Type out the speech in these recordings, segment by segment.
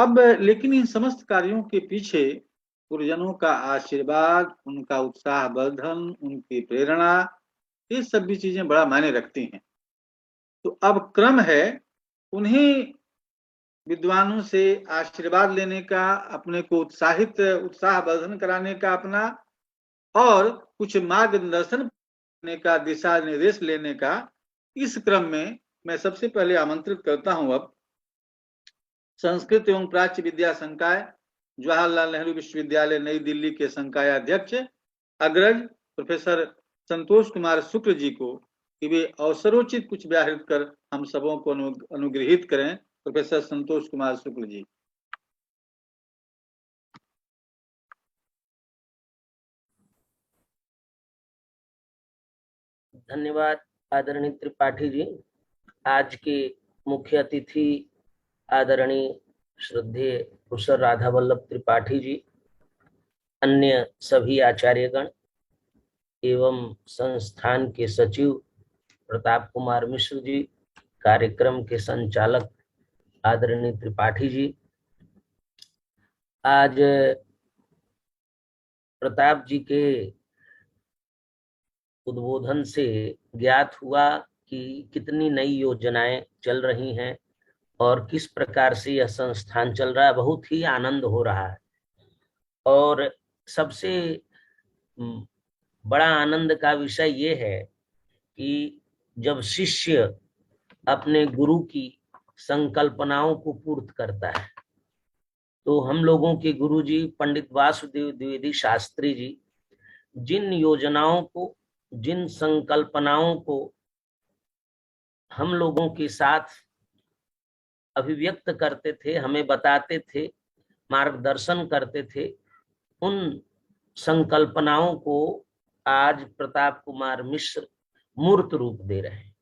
अब लेकिन इन समस्त कार्यों के पीछे गुरुजनों का आशीर्वाद, उनका उत्साहवर्धन, उनकी प्रेरणा, ये सब भी चीजें बड़ा मायने रखती हैं। तो अब क्रम है उन्हें विद्वानों से आशीर्वाद लेने का, अपने को उत्साहवर्धन कराने का अपना, और कुछ मार्गदर्शन करने का, दिशा निर्देश लेने का। इस क्रम में मैं सबसे पहले आमंत्रित करता हूं अब संस्कृत एवं प्राच्य विद्या संकाय, जवाहरलाल नेहरू विश्वविद्यालय नई दिल्ली के संकाय अध्यक्ष अग्रज प्रोफेसर संतोष कुमार शुक्ल जी को कि वे अवसरोचित कुछ व्याहृत कर हम सबों को अनुग्रहित करें। प्रोफेसर संतोष कुमार शुक्ल जी। धन्यवाद आदरणीय त्रिपाठी जी। आज के मुख्य अतिथि आदरणीय श्रद्धेय प्रोफेसर राधा वल्लभ त्रिपाठी जी, अन्य सभी आचार्यगण एवं संस्थान के सचिव प्रताप कुमार मिश्र जी, कार्यक्रम के संचालक आदरणीय त्रिपाठी जी। आज प्रताप जी के उद्बोधन से ज्ञात हुआ कि कितनी नई योजनाएं चल रही हैं और किस प्रकार से यह संस्थान चल रहा है। बहुत ही आनंद हो रहा है और सबसे बड़ा आनंद का विषय ये है कि जब शिष्य अपने गुरु की संकल्पनाओं को पूर्ण करता है, तो हम लोगों के गुरु जी पंडित वासुदेव द्विवेदी शास्त्री जी जिन योजनाओं को, जिन संकल्पनाओं को हम लोगों के साथ अभिव्यक्त करते थे, हमें बताते थे, मार्गदर्शन करते थे, उन संकल्पनाओं को आज प्रताप कुमार मिश्र मूर्त रूप दे रहे हैं।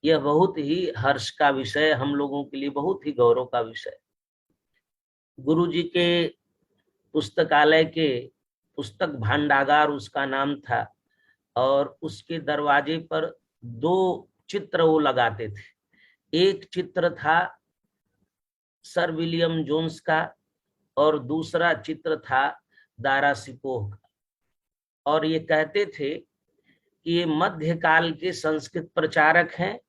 यह बहुत ही हर्ष का विषय, हम लोगों के लिए बहुत ही गौरव का विषय। गुरु जी के पुस्तकालय के पुस्तक भांडागार उसका नाम था और उसके दरवाजे पर 2 चित्र वो लगाते थे। एक चित्र था सर विलियम जोन्स का और दूसरा चित्र था दारा सिकोह का, और ये कहते थे कि ये मध्यकाल के संस्कृत प्रचारक हैं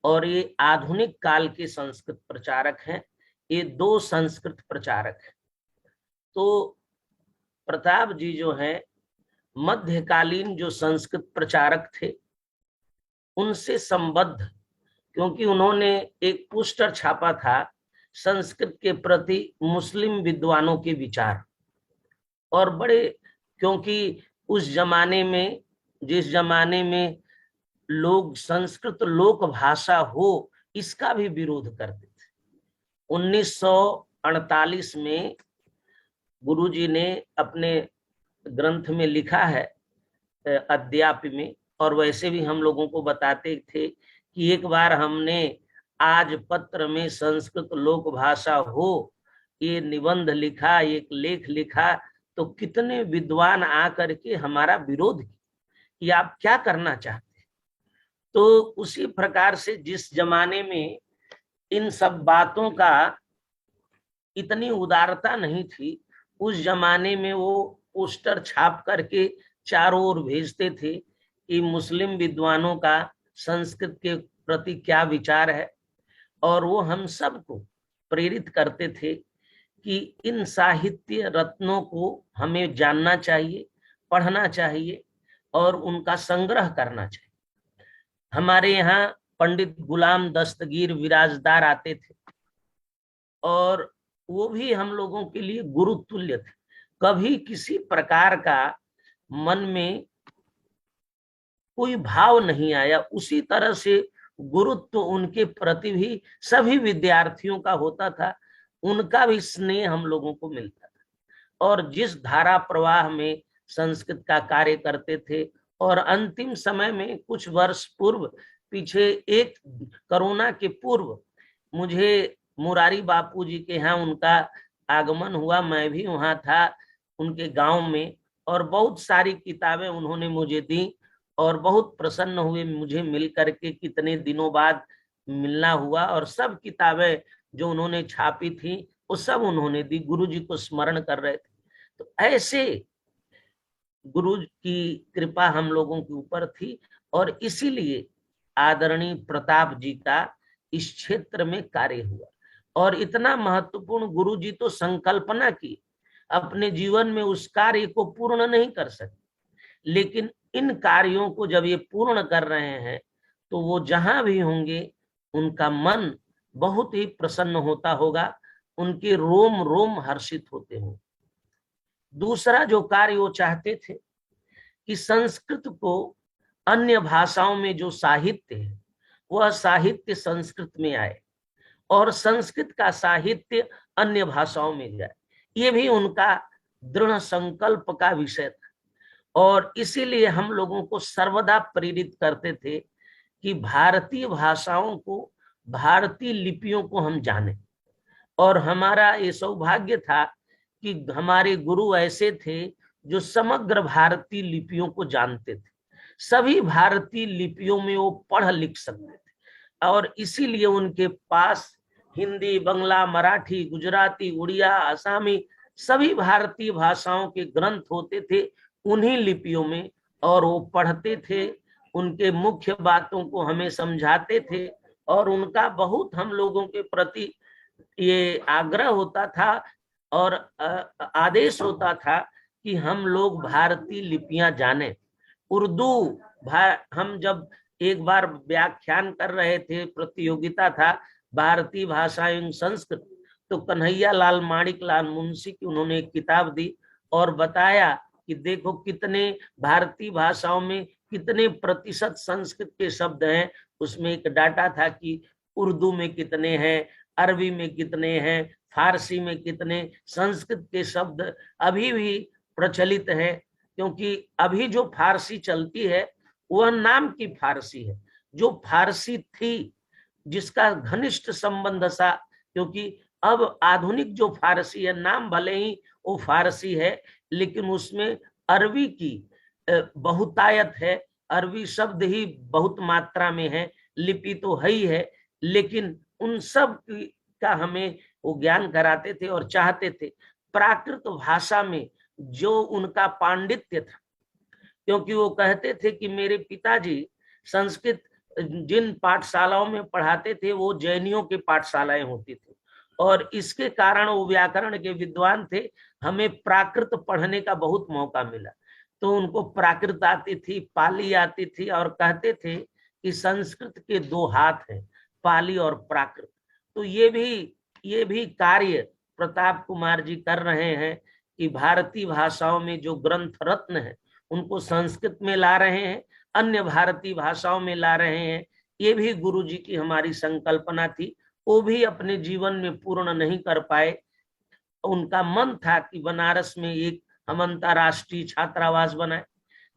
और ये आधुनिक काल के संस्कृत प्रचारक हैं, ये 2 संस्कृत प्रचारक हैं। तो प्रताप जी जो हैं मध्यकालीन जो संस्कृत प्रचारक थे उनसे संबद्ध, क्योंकि उन्होंने एक पोस्टर छापा था संस्कृत के प्रति मुस्लिम विद्वानों के विचार, और बड़े, क्योंकि उस जमाने में, जिस जमाने में लोग संस्कृत लोक भाषा हो इसका भी विरोध करते थे। 1948 में गुरुजी ने अपने ग्रंथ में लिखा है अध्यापी में, और वैसे भी हम लोगों को बताते थे कि एक बार हमने आज पत्र में संस्कृत लोक भाषा हो ये निबंध लिखा, एक लेख लिखा, तो कितने विद्वान आकर के हमारा विरोध कि आप क्या करना चाहते। तो उसी प्रकार से जिस जमाने में इन सब बातों का इतनी उदारता नहीं थी, उस जमाने में वो पोस्टर छाप करके चारों ओर भेजते थे कि मुस्लिम विद्वानों का संस्कृत के प्रति क्या विचार है, और वो हम सबको प्रेरित करते थे कि इन साहित्य रत्नों को हमें जानना चाहिए, पढ़ना चाहिए और उनका संग्रह करना चाहिए। हमारे यहाँ पंडित गुलाम दस्तगीर विराजदार आते थे और वो भी हम लोगों के लिए गुरु तुल्य थे। कभी किसी प्रकार का मन में कोई भाव नहीं आया। उसी तरह से गुरुत्व उनके प्रति भी सभी विद्यार्थियों का होता था, उनका भी स्नेह हम लोगों को मिलता था। और जिस धारा प्रवाह में संस्कृत का कार्य करते थे, और अंतिम समय में कुछ वर्ष पूर्व, पीछे एक कोरोना के पूर्व, मुझे मुरारी बापू जी के यहाँ उनका आगमन हुआ। मैं भी वहां था उनके गांव में, और बहुत सारी किताबें उन्होंने मुझे दी और बहुत प्रसन्न हुए मुझे मिल करके। कितने दिनों बाद मिलना हुआ, और सब किताबें जो उन्होंने छापी थी वो सब उन्होंने दी, गुरु जी को स्मरण कर रहे थे। तो ऐसे गुरु की कृपा हम लोगों के ऊपर थी, और इसीलिए आदरणीय प्रताप जी का इस क्षेत्र में कार्य हुआ। और इतना महत्वपूर्ण, गुरु जी तो संकल्पना की, अपने जीवन में उस कार्य को पूर्ण नहीं कर सके, लेकिन इन कार्यों को जब ये पूर्ण कर रहे हैं तो वो जहां भी होंगे उनका मन बहुत ही प्रसन्न होता होगा, उनके रोम रोम हर्षित होते होंगे। दूसरा जो कार्य वो चाहते थे कि संस्कृत को, अन्य भाषाओं में जो साहित्य है वह साहित्य संस्कृत में आए, और संस्कृत का साहित्य अन्य भाषाओं में जाए। ये भी उनका दृढ़ संकल्प का विषय था, और इसीलिए हम लोगों को सर्वदा प्रेरित करते थे कि भारतीय भाषाओं को, भारतीय लिपियों को हम जाने। और हमारा ये सौभाग्य था कि हमारे गुरु ऐसे थे जो समग्र भारतीय लिपियों को जानते थे, सभी भारतीय लिपियों में वो पढ़ लिख सकते थे, और इसीलिए उनके पास हिंदी, बंगला, मराठी, गुजराती, उड़िया, आसामी, सभी भारतीय भाषाओं के ग्रंथ होते थे उन्हीं लिपियों में, और वो पढ़ते थे, उनके मुख्य बातों को हमें समझाते थे, और उनका बहुत हम लोगों के प्रति ये आग्रह होता था और आदेश होता था कि हम लोग भारतीय लिपियां जाने। उर्दू हम जब एक बार व्याख्यान कर रहे थे, प्रतियोगिता था भारतीय भाषा एवं संस्कृत, तो कन्हैया लाल माणिक लाल मुंशी की उन्होंने एक किताब दी और बताया कि देखो कितने भारतीय भाषाओं में कितने प्रतिशत संस्कृत के शब्द हैं। उसमें एक डाटा था कि उर्दू में कितने हैं, अरबी में कितने हैं, फारसी में कितने। संस्कृत के शब्द अभी भी प्रचलित है, क्योंकि अभी जो फारसी चलती है वह नाम की फारसी है, जो फारसी थी जिसका घनिष्ठ संबंध सा, क्योंकि अब आधुनिक जो फारसी है, नाम भले ही वो फारसी है लेकिन उसमें अरबी की बहुतायत है, अरबी शब्द ही बहुत मात्रा में है, लिपि तो है ही है, लेकिन उन सब का हमें वो ज्ञान कराते थे और चाहते थे प्राकृत भाषा में जो उनका पांडित्य था। क्योंकि वो कहते थे कि मेरे पिताजी संस्कृत जिन पाठशालाओं में पढ़ाते थे वो जैनियों की पाठशालाएं होती थी, और इसके कारण वो व्याकरण के विद्वान थे, हमें प्राकृत पढ़ने का बहुत मौका मिला। तो उनको प्राकृत आती थी, पाली आती थी, और कहते थे कि संस्कृत के दो हाथ हैं, पाली और प्राकृत। तो ये भी कार्य प्रताप कुमार जी कर रहे हैं कि भारतीय भाषाओं में जो ग्रंथ रत्न है उनको संस्कृत में ला रहे हैं, अन्य भारतीय भाषाओं में ला रहे हैं। ये भी गुरु जी की हमारी संकल्पना थी, वो भी अपने जीवन में पूर्ण नहीं कर पाए। उनका मन था कि बनारस में एक हम अंतर्राष्ट्रीय छात्रावास बनाए,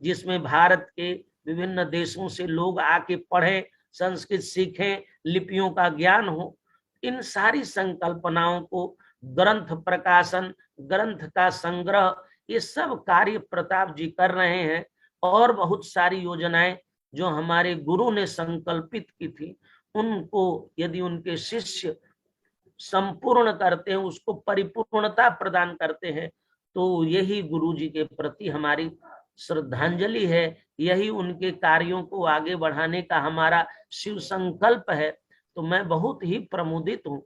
जिसमें भारत के विभिन्न देशों से लोग आके पढ़ें, संस्कृत सीखें, लिपियों का ज्ञान हो। इन सारी संकल्पनाओं को, ग्रंथ प्रकाशन, ग्रंथ का संग्रह, ये सब कार्य प्रताप जी कर रहे हैं। और बहुत सारी योजनाएं जो हमारे गुरु ने संकल्पित की थी, उनको यदि उनके शिष्य संपूर्ण करते हैं, उसको परिपूर्णता प्रदान करते हैं, तो यही गुरु जी के प्रति हमारी श्रद्धांजलि है, यही उनके कार्यों को आगे बढ़ाने का हमारा शिव संकल्प है। तो मैं बहुत ही प्रमुदित हूँ,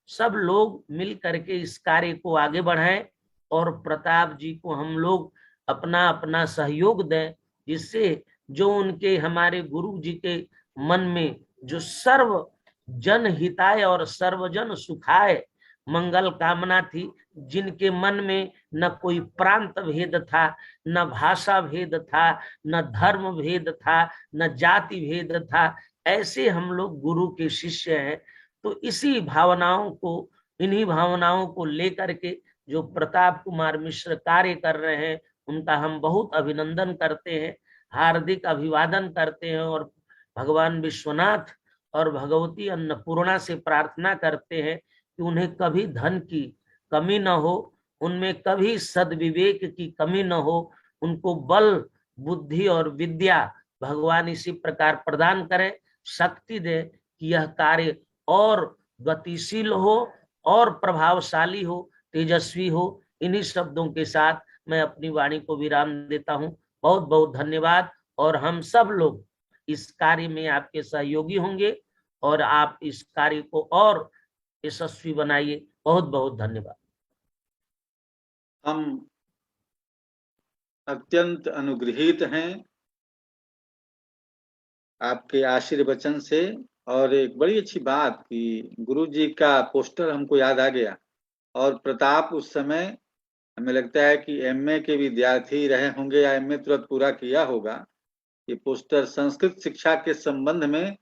सब लोग मिल करके इस कार्य को आगे बढ़ाएं और प्रताप जी को हम लोग अपना अपना सहयोग दें, जिससे जो उनके, हमारे गुरु जी के मन में जो सर्व जन हिताय और सर्वजन सुखाय मंगल कामना थी, जिनके मन में न कोई प्रांत भेद था, न भाषा भेद था, न धर्म भेद था, न जाति भेद था, ऐसे हम लोग गुरु के शिष्य हैं। तो इसी भावनाओं को, इन्हीं भावनाओं को लेकर के जो प्रताप कुमार मिश्र कार्य कर रहे हैं, उनका हम बहुत अभिनंदन करते हैं, हार्दिक अभिवादन करते हैं, और भगवान विश्वनाथ और भगवती अन्नपूर्णा से प्रार्थना करते हैं कि उन्हें कभी धन की कमी न हो, उनमें कभी सद्विवेक की कमी न हो, उनको बल, बुद्धि और विद्या भगवान इसी प्रकार प्रदान करें, शक्ति दे कि यह कार्य और गतिशील हो और प्रभावशाली हो, तेजस्वी हो। इन्हीं शब्दों के साथ मैं अपनी वाणी को विराम देता हूँ। बहुत बहुत धन्यवाद। और हम सब लोग इस कार्य में आपके सहयोगी होंगे और आप इस कार्य को और यशस्वी बनाइए। बहुत बहुत धन्यवाद। हम अत्यंत अनुग्रहित हैं आपके आशीर्वचन से। और एक बड़ी अच्छी बात कि गुरु जी का पोस्टर हमको याद आ गया। और प्रताप उस समय हमें लगता है कि एमए के विद्यार्थी रहे होंगे या एमए तुरंत पूरा किया होगा। ये पोस्टर संस्कृत शिक्षा के संबंध में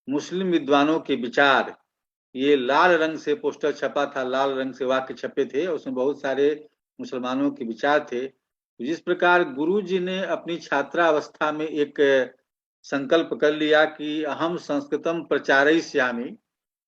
मुस्लिम विद्वानों के विचार, ये लाल रंग से पोस्टर छपा था, लाल रंग से वाक्य छपे थे, उसमें बहुत सारे मुसलमानों के विचार थे। जिस प्रकार गुरु जी ने अपनी छात्रावस्था में एक संकल्प कर लिया कि अहम संस्कृतम प्रचारयिष्यामि,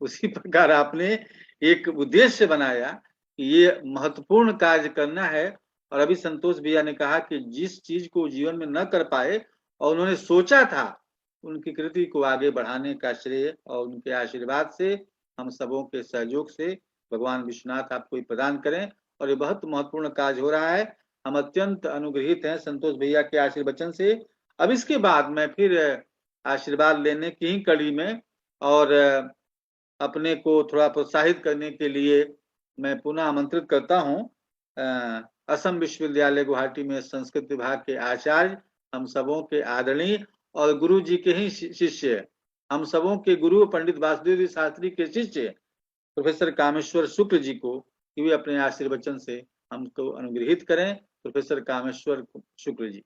उसी प्रकार आपने एक उद्देश्य बनाया कि ये महत्वपूर्ण कार्य करना है। और अभी संतोष भैया ने कहा कि जिस चीज को जीवन में न कर पाए और उन्होंने सोचा था, उनकी कृति को आगे बढ़ाने का श्रेय और उनके आशीर्वाद से, हम सबों के सहयोग से भगवान विश्वनाथ आपको प्रदान करें। और ये बहुत महत्वपूर्ण कार्य हो रहा है। हम अत्यंत अनुग्रहित हैं संतोष भैया के आशीर्वचन से। अब इसके बाद मैं फिर आशीर्वाद लेने की ही कड़ी में और अपने को थोड़ा प्रोत्साहित करने के लिए मैं पुनः आमंत्रित करता हूं असम विश्वविद्यालय गुवाहाटी में संस्कृत विभाग के आचार्य, हम सबों के आदरणीय और गुरु जी के ही शिष्य, हम सबों के गुरु पंडित वासुदेव शास्त्री के शिष्य प्रोफेसर कामेश्वर शुक्ल जी को, कि वे अपने आशीर्वचन से हमको अनुग्रहित करें। प्रोफेसर कामेश्वर शुक्ल जी।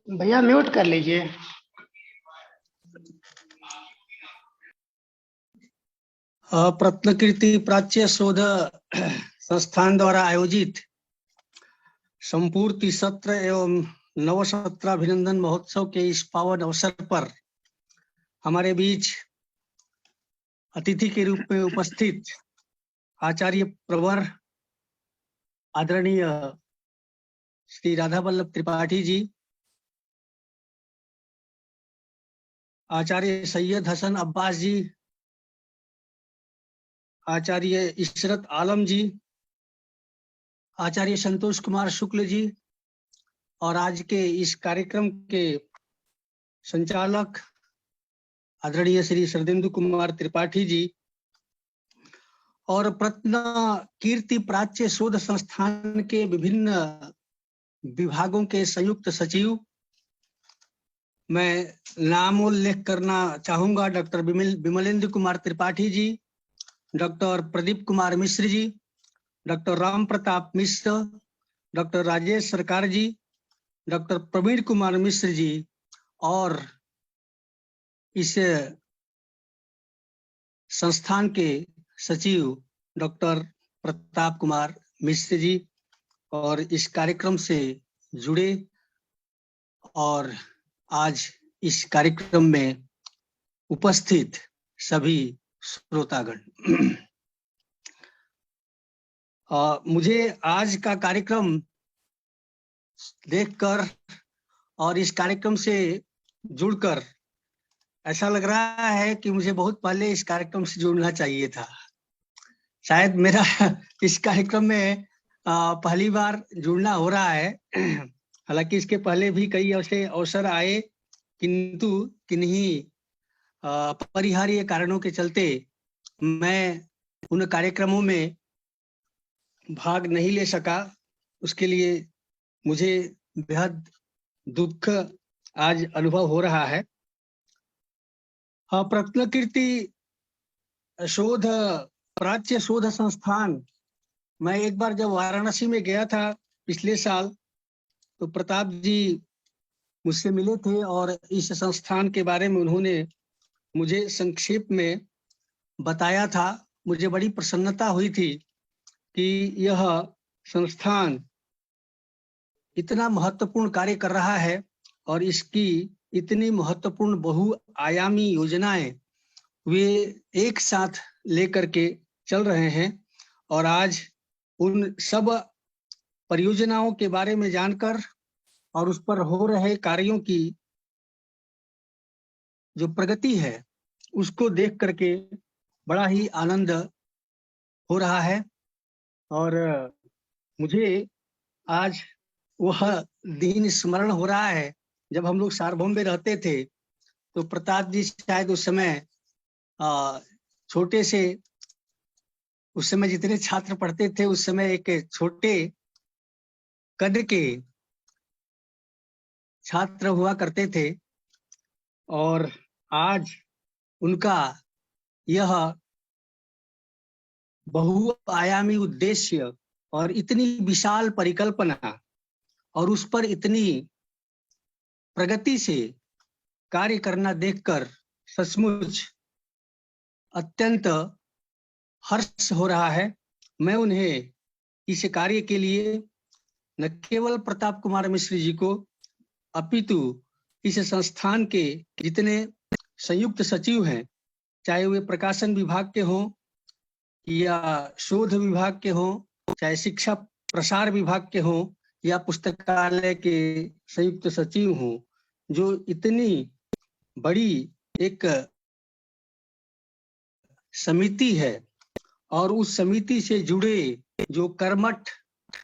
भैया म्यूट कर लीजिए। प्रत्नकीर्ति प्राच्य शोध संस्थान द्वारा आयोजित संपूर्ति सत्र एवं नव सत्राभिनंदन महोत्सव के इस पावन अवसर पर हमारे बीच अतिथि के रूप में उपस्थित आचार्य प्रवर आदरणीय श्री राधा वल्लभ त्रिपाठी जी, आचार्य सैयद हसन अब्बास जी, आचार्य इशरत आलम जी, आचार्य संतोष कुमार शुक्ल जी और आज के इस कार्यक्रम के संचालक आदरणीय श्री शरदेंदु कुमार त्रिपाठी जी और प्रत्न कीर्ति प्राच्य शोध संस्थान के विभिन्न विभागों के संयुक्त सचिव, मैं नाम उल्लेख करना चाहूंगा doctor Vimalendra Kumar Tripathi ji, doctor Pradeep Kumar Mishra ji, doctor Ram Pratap मिश्र, डॉक्टर राजेश सरकार जी, डॉक्टर प्रवीण कुमार मिश्र जी और इस संस्थान के सचिव डॉक्टर प्रताप कुमार मिश्र जी और इस कार्यक्रम से जुड़े और आज इस कार्यक्रम में उपस्थित सभी श्रोतागण। मुझे आज का कार्यक्रम देखकर और इस कार्यक्रम से जुड़कर ऐसा लग रहा है कि मुझे बहुत पहले इस कार्यक्रम से जुड़ना चाहिए था। शायद मेरा इस कार्यक्रम में पहली बार जुड़ना हो रहा है। हालांकि इसके पहले भी कई ऐसे अवसर आए, किंतु किन्हीं अपरिहार्य कारणों के चलते मैं उन कार्यक्रमों में भाग नहीं ले सका। उसके लिए मुझे बेहद दुख आज अनुभव हो रहा है। प्रत्नकीर्ति शोध प्राच्य शोध संस्थान, मैं एक बार जब वाराणसी में गया था पिछले साल, तो प्रताप जी मुझसे मिले थे और इस संस्थान के बारे में उन्होंने मुझे संक्षेप में बताया था। मुझे बड़ी प्रसन्नता हुई थी कि यह संस्थान इतना महत्वपूर्ण कार्य कर रहा है और इसकी इतनी महत्वपूर्ण बहुआयामी योजनाएं वे एक साथ लेकर के चल रहे हैं। और आज उन सब परियोजनाओं के बारे में जानकर और उस पर हो रहे कार्यों की जो प्रगति है उसको देख करके बड़ा ही आनंद हो रहा है। और मुझे आज वह दिन स्मरण हो रहा है जब हम लोग सार्वभौम में रहते थे, तो प्रताप जी शायद उस समय छोटे से, उस समय जितने छात्र पढ़ते थे उस समय एक छोटे कद के छात्र हुआ करते थे, और आज उनका यह बहुआयामी उद्देश्य और इतनी विशाल परिकल्पना और उस पर इतनी प्रगति से कार्य करना देखकर सचमुच अत्यंत हर्ष हो रहा है। मैं उन्हें इस कार्य के लिए न केवल प्रताप कुमार मिश्र जी को, अपितु इस संस्थान के जितने संयुक्त सचिव हैं, चाहे वे प्रकाशन विभाग के हों या शोध विभाग के हों, चाहे शिक्षा प्रसार विभाग के हों या पुस्तकालय के संयुक्त सचिव हों, जो इतनी बड़ी एक समिति है और उस समिति से जुड़े जो कर्मठ,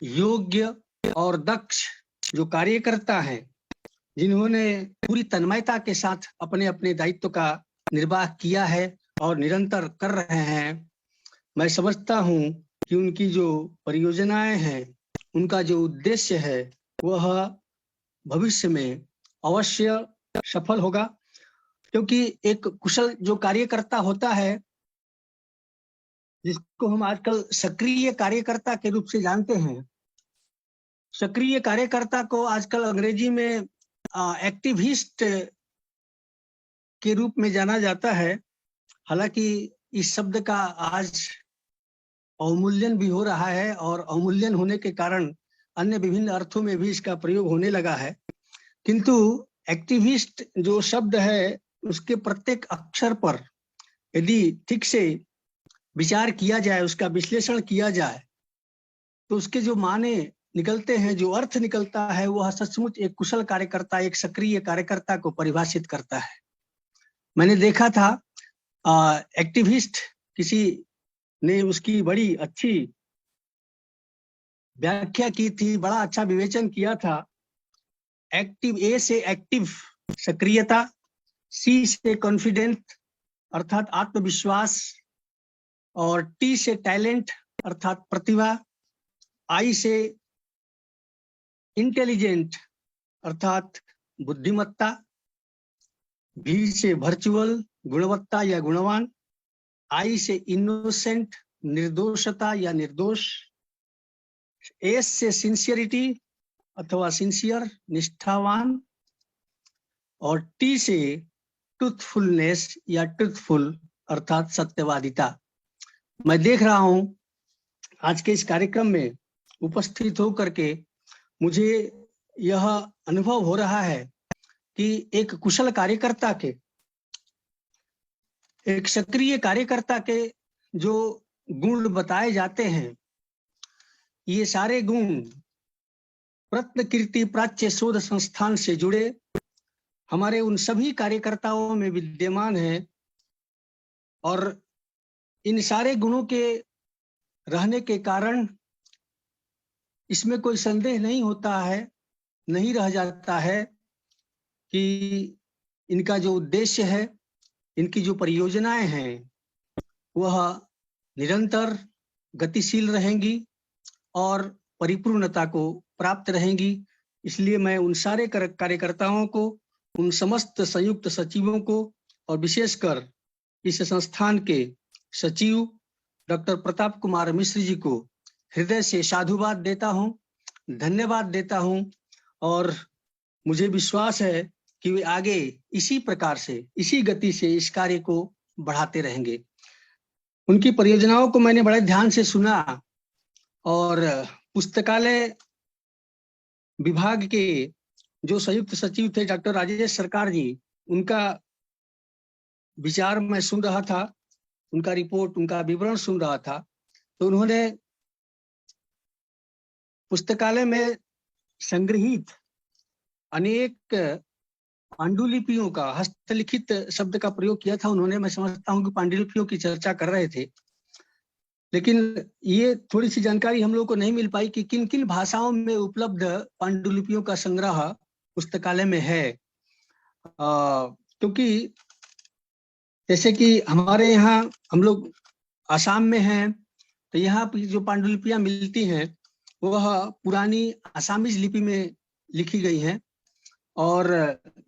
योग्य और दक्ष जो कार्यकर्ता हैं, जिन्होंने पूरी तन्मयता के साथ अपने अपने दायित्व का निर्वाह किया है और निरंतर कर रहे हैं, मैं समझता हूं कि उनकी जो परियोजनाएं हैं, उनका जो उद्देश्य है, वह भविष्य में अवश्य सफल होगा। क्योंकि एक कुशल जो कार्यकर्ता होता है, जिसको हम आजकल सक्रिय कार्यकर्ता के रूप से जानते हैं, सक्रिय कार्यकर्ता को आजकल अंग्रेजी में एक्टिविस्ट के रूप में जाना जाता है। हालांकि इस शब्द का आज अवमूल्यन भी हो रहा है और अवमूल्यन होने के कारण अन्य विभिन्न अर्थों में भी इसका प्रयोग होने लगा है, किंतु एक्टिविस्ट जो शब्द है उसके प्रत्येक अक्षर पर यदि ठीक से विचार किया जाए, उसका विश्लेषण किया जाए, तो उसके जो माने निकलते हैं, जो अर्थ निकलता है, वह सचमुच एक कुशल कार्यकर्ता, एक सक्रिय कार्यकर्ता को परिभाषित करता है। मैंने देखा था एक्टिविस्ट किसी ने उसकी बड़ी अच्छी व्याख्या की थी, बड़ा अच्छा विवेचन किया था। एक्टिव, ए से एक्टिव सक्रियता, सी से कॉन्फिडेंट अर्थात आत्मविश्वास, और टी से टैलेंट अर्थात प्रतिभा, आई से इंटेलिजेंट अर्थात बुद्धिमत्ता, भी से वर्चुअल गुणवत्ता या गुणवान, आई से इनोसेंट निर्दोषता या निर्दोष, एस से सिंसियरिटी अथवा सिंसियर निष्ठावान, और टी से ट्रूथफुलनेस या ट्रूथफुल अर्थात सत्यवादिता। मैं देख रहा हूं आज के इस कार्यक्रम में उपस्थित होकर के मुझे यह अनुभव हो रहा है कि एक कुशल कार्यकर्ता के, एक सक्रिय कार्यकर्ता के जो गुण बताए जाते हैं, ये सारे गुण रत्नकीर्ति प्राच्य शोध संस्थान से जुड़े हमारे उन सभी कार्यकर्ताओं में विद्यमान है, और इन सारे गुणों के रहने के कारण इसमें कोई संदेह नहीं होता है, नहीं रह जाता है कि इनका जो उद्देश्य है, इनकी जो परियोजनाएं हैं, वह निरंतर गतिशील रहेंगी और परिपूर्णता को प्राप्त रहेंगी। इसलिए मैं उन सारे कार्यकर्ताओं को, उन समस्त संयुक्त सचिवों को और विशेषकर इस संस्थान के सचिव डॉक्टर प्रताप कुमार मिश्र जी को हृदय से साधुवाद देता हूं, धन्यवाद देता हूं, और मुझे विश्वास है कि वे आगे इसी प्रकार से, इसी गति से इस कार्य को बढ़ाते रहेंगे। उनकी परियोजनाओं को मैंने बड़े ध्यान से सुना, और पुस्तकालय विभाग के जो संयुक्त सचिव थे डॉक्टर राजेश सरकार जी, उनका विचार मैं सुन रहा था, उनका रिपोर्ट, उनका विवरण सुन रहा था, तो उन्होंने पुस्तकालय में संग्रहित अनेक पांडुलिपियों का, हस्तलिखित शब्द का प्रयोग किया था उन्होंने। मैं समझता हूँ कि पांडुलिपियों की चर्चा कर रहे थे, लेकिन ये थोड़ी सी जानकारी हम लोग को नहीं मिल पाई कि किन किन भाषाओं में उपलब्ध पांडुलिपियों का संग्रह पुस्तकालय में है। क्योंकि जैसे कि हमारे यहाँ, हम लोग आसाम में हैं, तो यहाँ पे जो पांडुलिपियां मिलती हैं वह पुरानी आसामीज लिपि में लिखी गई हैं। और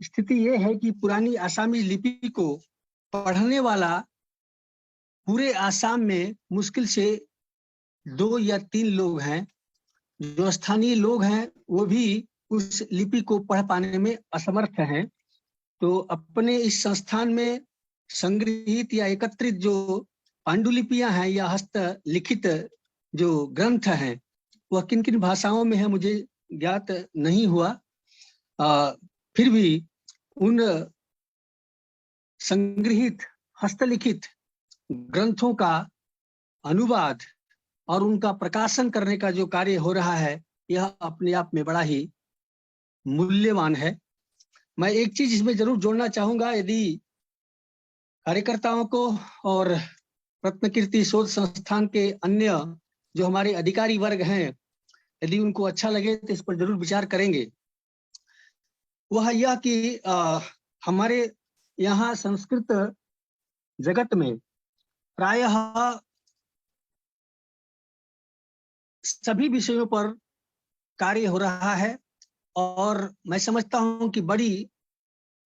स्थिति ये है कि पुरानी आसामीज लिपि को पढ़ने वाला पूरे आसाम में मुश्किल से 2 या 3 लोग हैं। जो स्थानीय लोग हैं वो भी उस लिपि को पढ़ पाने में असमर्थ हैं। तो अपने इस संस्थान में संग्रहित या एकत्रित जो पांडुलिपियां हैं या हस्तलिखित जो ग्रंथ हैं वह किन किन भाषाओं में है मुझे ज्ञात नहीं हुआ। फिर भी उन संग्रहित हस्तलिखित ग्रंथों का अनुवाद और उनका प्रकाशन करने का जो कार्य हो रहा है यह अपने आप में बड़ा ही मूल्यवान है। मैं एक चीज इसमें जरूर जोड़ना चाहूंगा, यदि कार्यकर्ताओं को और रत्नकीर्ति शोध संस्थान के अन्य जो हमारे अधिकारी वर्ग हैं, यदि उनको अच्छा लगे तो इस पर जरूर विचार करेंगे। वह यह कि हमारे यहाँ संस्कृत जगत में प्रायः सभी विषयों पर कार्य हो रहा है और मैं समझता हूं कि बड़ी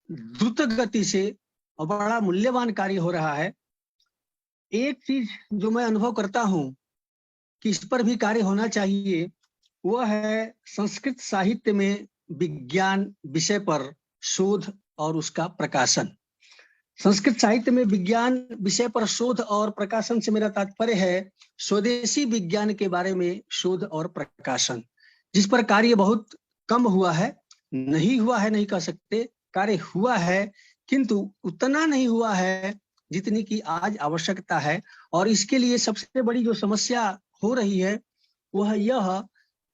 द्रुत गति से और बड़ा मूल्यवान कार्य हो रहा है। एक चीज जो मैं अनुभव करता हूं कि इस पर भी कार्य होना चाहिए, वह है संस्कृत साहित्य में विज्ञान विषय पर शोध और उसका प्रकाशन। संस्कृत साहित्य में विज्ञान विषय पर शोध और प्रकाशन से मेरा तात्पर्य है स्वदेशी विज्ञान के बारे में शोध और प्रकाशन, जिस पर कार्य बहुत कम हुआ है। नहीं हुआ है नहीं कह सकते, कार्य हुआ है, किंतु उतना नहीं हुआ है जितनी की आज आवश्यकता है। और इसके लिए सबसे बड़ी जो समस्या हो रही है वह यह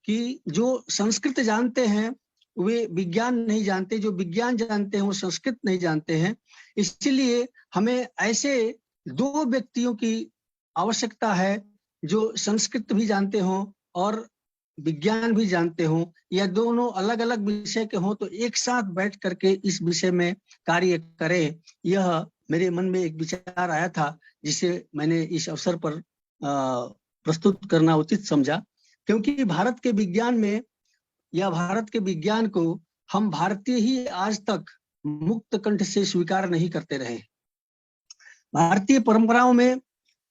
कि जो संस्कृत जानते हैं वे विज्ञान नहीं जानते, जो विज्ञान जानते हैं वो संस्कृत नहीं जानते हैं। इसलिए हमें ऐसे 2 व्यक्तियों की आवश्यकता है जो संस्कृत भी जानते हों और विज्ञान भी जानते हों, या दोनों अलग अलग विषय के हों, तो एक साथ बैठ करके इस विषय में कार्य करें। यह मेरे मन में एक विचार आया था जिसे मैंने इस अवसर पर प्रस्तुत करना उचित समझा, क्योंकि भारत के विज्ञान में या भारत के विज्ञान को हम भारतीय ही आज तक मुक्त कंठ से स्वीकार नहीं करते रहे। भारतीय परंपराओं में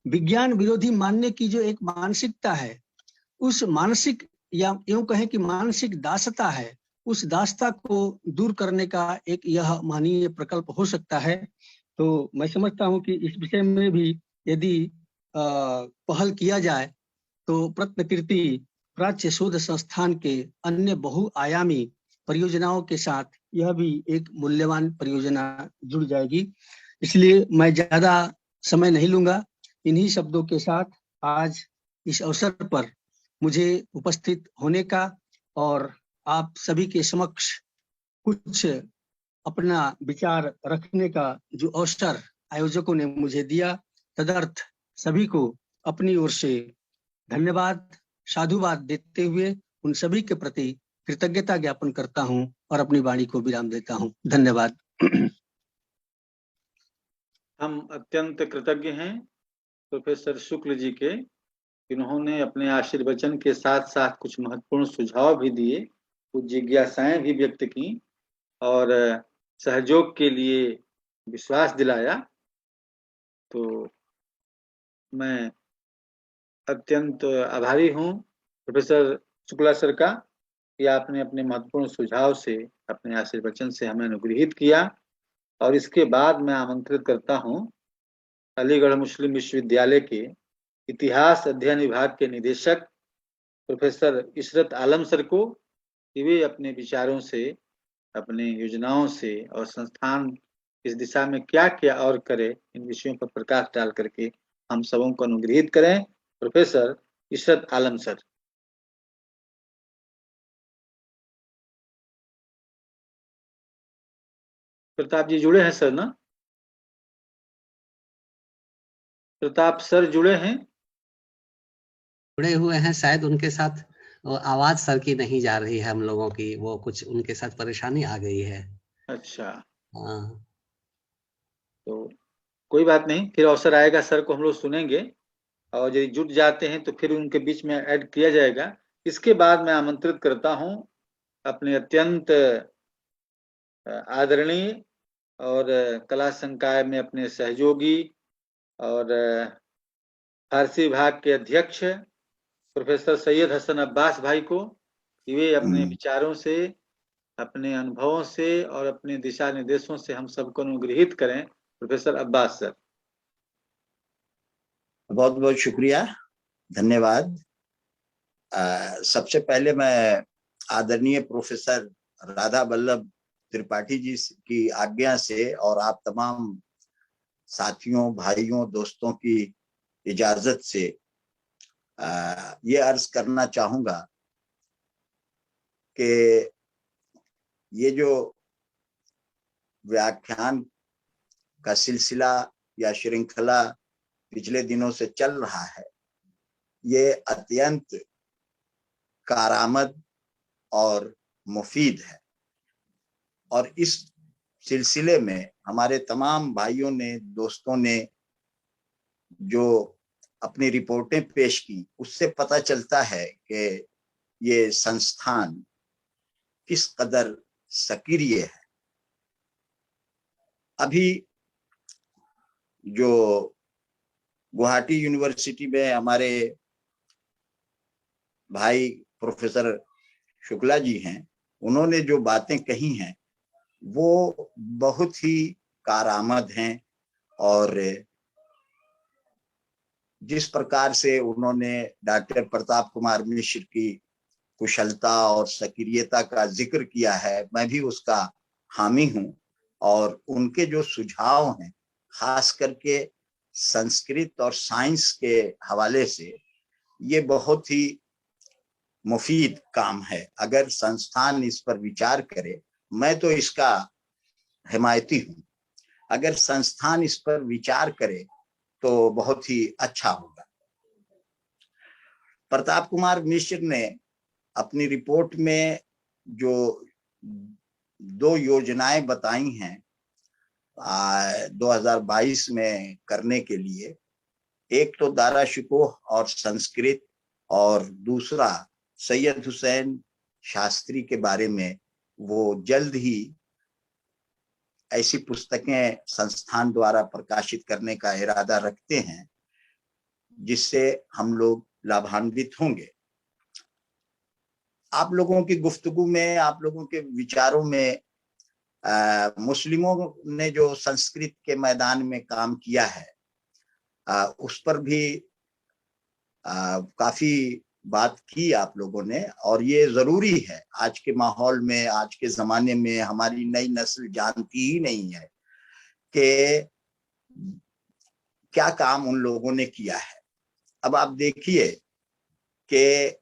विज्ञान विरोधी मानने की जो एक मानसिकता है, उस मानसिक या यूं कहें कि मानसिक दासता है, उस दासता को दूर करने का एक यह महनीय प्रकल्प हो सकता है। तो मैं समझता हूं कि इस विषय में भी यदि पहल किया जाए तो रत्नकीर्ति प्राच्य शोध संस्थान के अन्य बहुआयामी परियोजनाओं के साथ यह भी एक मूल्यवान परियोजना जुड़ जाएगी। इसलिए मैं ज्यादा समय नहीं लूंगा। इन्हीं शब्दों के साथ आज इस अवसर पर मुझे उपस्थित होने का और आप सभी के समक्ष कुछ अपना विचार रखने का जो अवसर आयोजकों ने मुझे दिया, तदर्थ सभी को अपनी ओर से धन्यवाद साधुवाद देते हुए उन सभी के प्रति कृतज्ञता ज्ञापन करता हूं और अपनी वाणी को विराम देता हूं। धन्यवाद। हम अत्यंत कृतज्ञ हैं प्रोफेसर शुक्ल जी के, जिन्होंने अपने आशीर्वचन के साथ साथ कुछ महत्वपूर्ण सुझाव भी दिए, कुछ जिज्ञासाएं भी व्यक्त की और सहयोग के लिए विश्वास दिलाया। तो मैं अत्यंत आभारी हूँ प्रोफेसर शुक्ला सर का कि आपने अपने महत्वपूर्ण सुझाव से, अपने आशीर्वचन से हमें अनुग्रहित किया। और इसके बाद मैं आमंत्रित करता हूँ अलीगढ़ मुस्लिम विश्वविद्यालय के इतिहास अध्ययन विभाग के निदेशक प्रोफेसर इशरत आलम सर को कि वे अपने विचारों से, अपने योजनाओं से और संस्थान इस दिशा में क्या क्या और करे, इन विषयों पर प्रकाश डाल करके हम सबों को अनुग्रहित करें। प्रोफेसर इशरत आलम सर। प्रताप जी जुड़े हैं सर ना? प्रताप सर जुड़े हैं? जुड़े हुए हैं, शायद उनके साथ वो आवाज सर की नहीं जा रही है हम लोगों की, वो कुछ उनके साथ परेशानी आ गई है। अच्छा, हाँ, तो कोई बात नहीं, फिर अवसर आएगा सर को हम लोग सुनेंगे, और यदि जुट जाते हैं तो फिर उनके बीच में ऐड किया जाएगा। इसके बाद मैं आमंत्रित करता हूं अपने अत्यंत आदरणीय और कला संकाय में अपने सहयोगी और फारसी विभाग के अध्यक्ष प्रोफेसर सैयद हसन अब्बास भाई को, कि वे अपने विचारों से, अपने अनुभवों से और अपने दिशा निर्देशों से हम सबको अनुग्रहित करें। Professor Abbas sir. बहुत बहुत शुक्रिया, धन्यवाद। सबसे पहले मैं आदरणीय प्रोफेसर राधा वल्लभ त्रिपाठी जी की आज्ञा से और आप तमाम साथियों, भाइयों, दोस्तों की इजाजत से ये अर्ज करना चाहूंगा कि ये जो व्याख्यान का सिलसिला या श्रृंखला पिछले दिनों से चल रहा है, ये अत्यंत कारआमद और मुफीद है। और इस सिलसिले में हमारे तमाम भाइयों ने, दोस्तों ने जो अपनी रिपोर्टें पेश की, उससे पता चलता है कि ये संस्थान किस कदर सक्रिय है। अभी जो गुवाहाटी यूनिवर्सिटी में हमारे भाई प्रोफेसर शुक्ला जी हैं, उन्होंने जो बातें कही हैं वो बहुत ही कारआमद हैं, और जिस प्रकार से उन्होंने डॉक्टर प्रताप कुमार मिश्र की कुशलता और सक्रियता का जिक्र किया है, मैं भी उसका हामी हूँ। और उनके जो सुझाव हैं, खास करके संस्कृत और साइंस के हवाले से, ये बहुत ही मुफीद काम है। अगर संस्थान इस पर विचार करे, मैं तो इसका हिमायती हूँ, अगर संस्थान इस पर विचार करे तो बहुत ही अच्छा होगा। प्रताप कुमार मिश्र ने अपनी रिपोर्ट में जो 2 योजनाएं बताई हैं 2022 में करने के लिए, एक तो दारा शिकोह और संस्कृत, और दूसरा सैयद हुसैन शास्त्री के बारे में वो जल्द ही ऐसी पुस्तकें संस्थान द्वारा प्रकाशित करने का इरादा रखते हैं जिससे हम लोग लाभान्वित होंगे। आप लोगों की गुफ्तगू में, आप लोगों के विचारों में मुस्लिमों ने जो संस्कृत के मैदान में काम किया है उस पर भी काफी बात की आप लोगों ने, और ये जरूरी है। आज के माहौल में, आज के जमाने में हमारी नई नस्ल जानती ही नहीं है कि क्या काम उन लोगों ने किया है। अब आप देखिए कि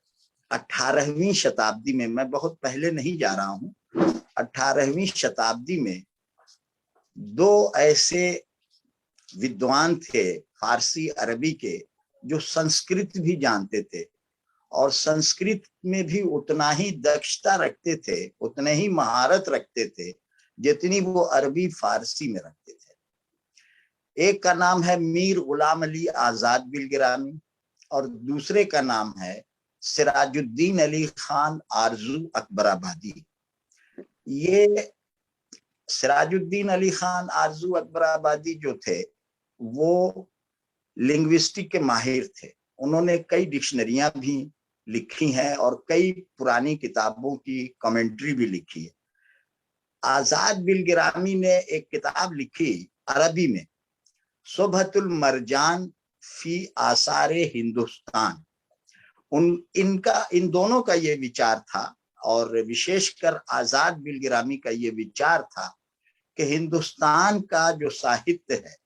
18वीं शताब्दी में, मैं बहुत पहले नहीं जा रहा हूं, 18वीं शताब्दी में 2 ऐसे विद्वान थे फारसी अरबी के, जो संस्कृत भी जानते थे और संस्कृत में भी उतना ही दक्षता रखते थे, उतने ही महारत रखते थे जितनी वो अरबी फारसी में रखते थे। एक का नाम है मीर गुलाम अली आजाद बिलगिरामी और दूसरे का नाम है सिराजुद्दीन अली खान आरजू अकबराबादी। ये सिराजुद्दीन अली खान आरजू अकबराबादी जो थे वो लिंग्विस्टिक के माहिर थे। उन्होंने कई डिक्शनरियां भी लिखी हैं और कई पुरानी किताबों की कमेंट्री भी लिखी है। आजाद बिलगिरामी ने एक किताब लिखी अरबी में, सुबहतुल मरजान फी आसारे हिंदुस्तान। इन दोनों का ये विचार था, और विशेषकर आजाद बिलगिरामी का ये विचार था कि हिंदुस्तान का जो साहित्य है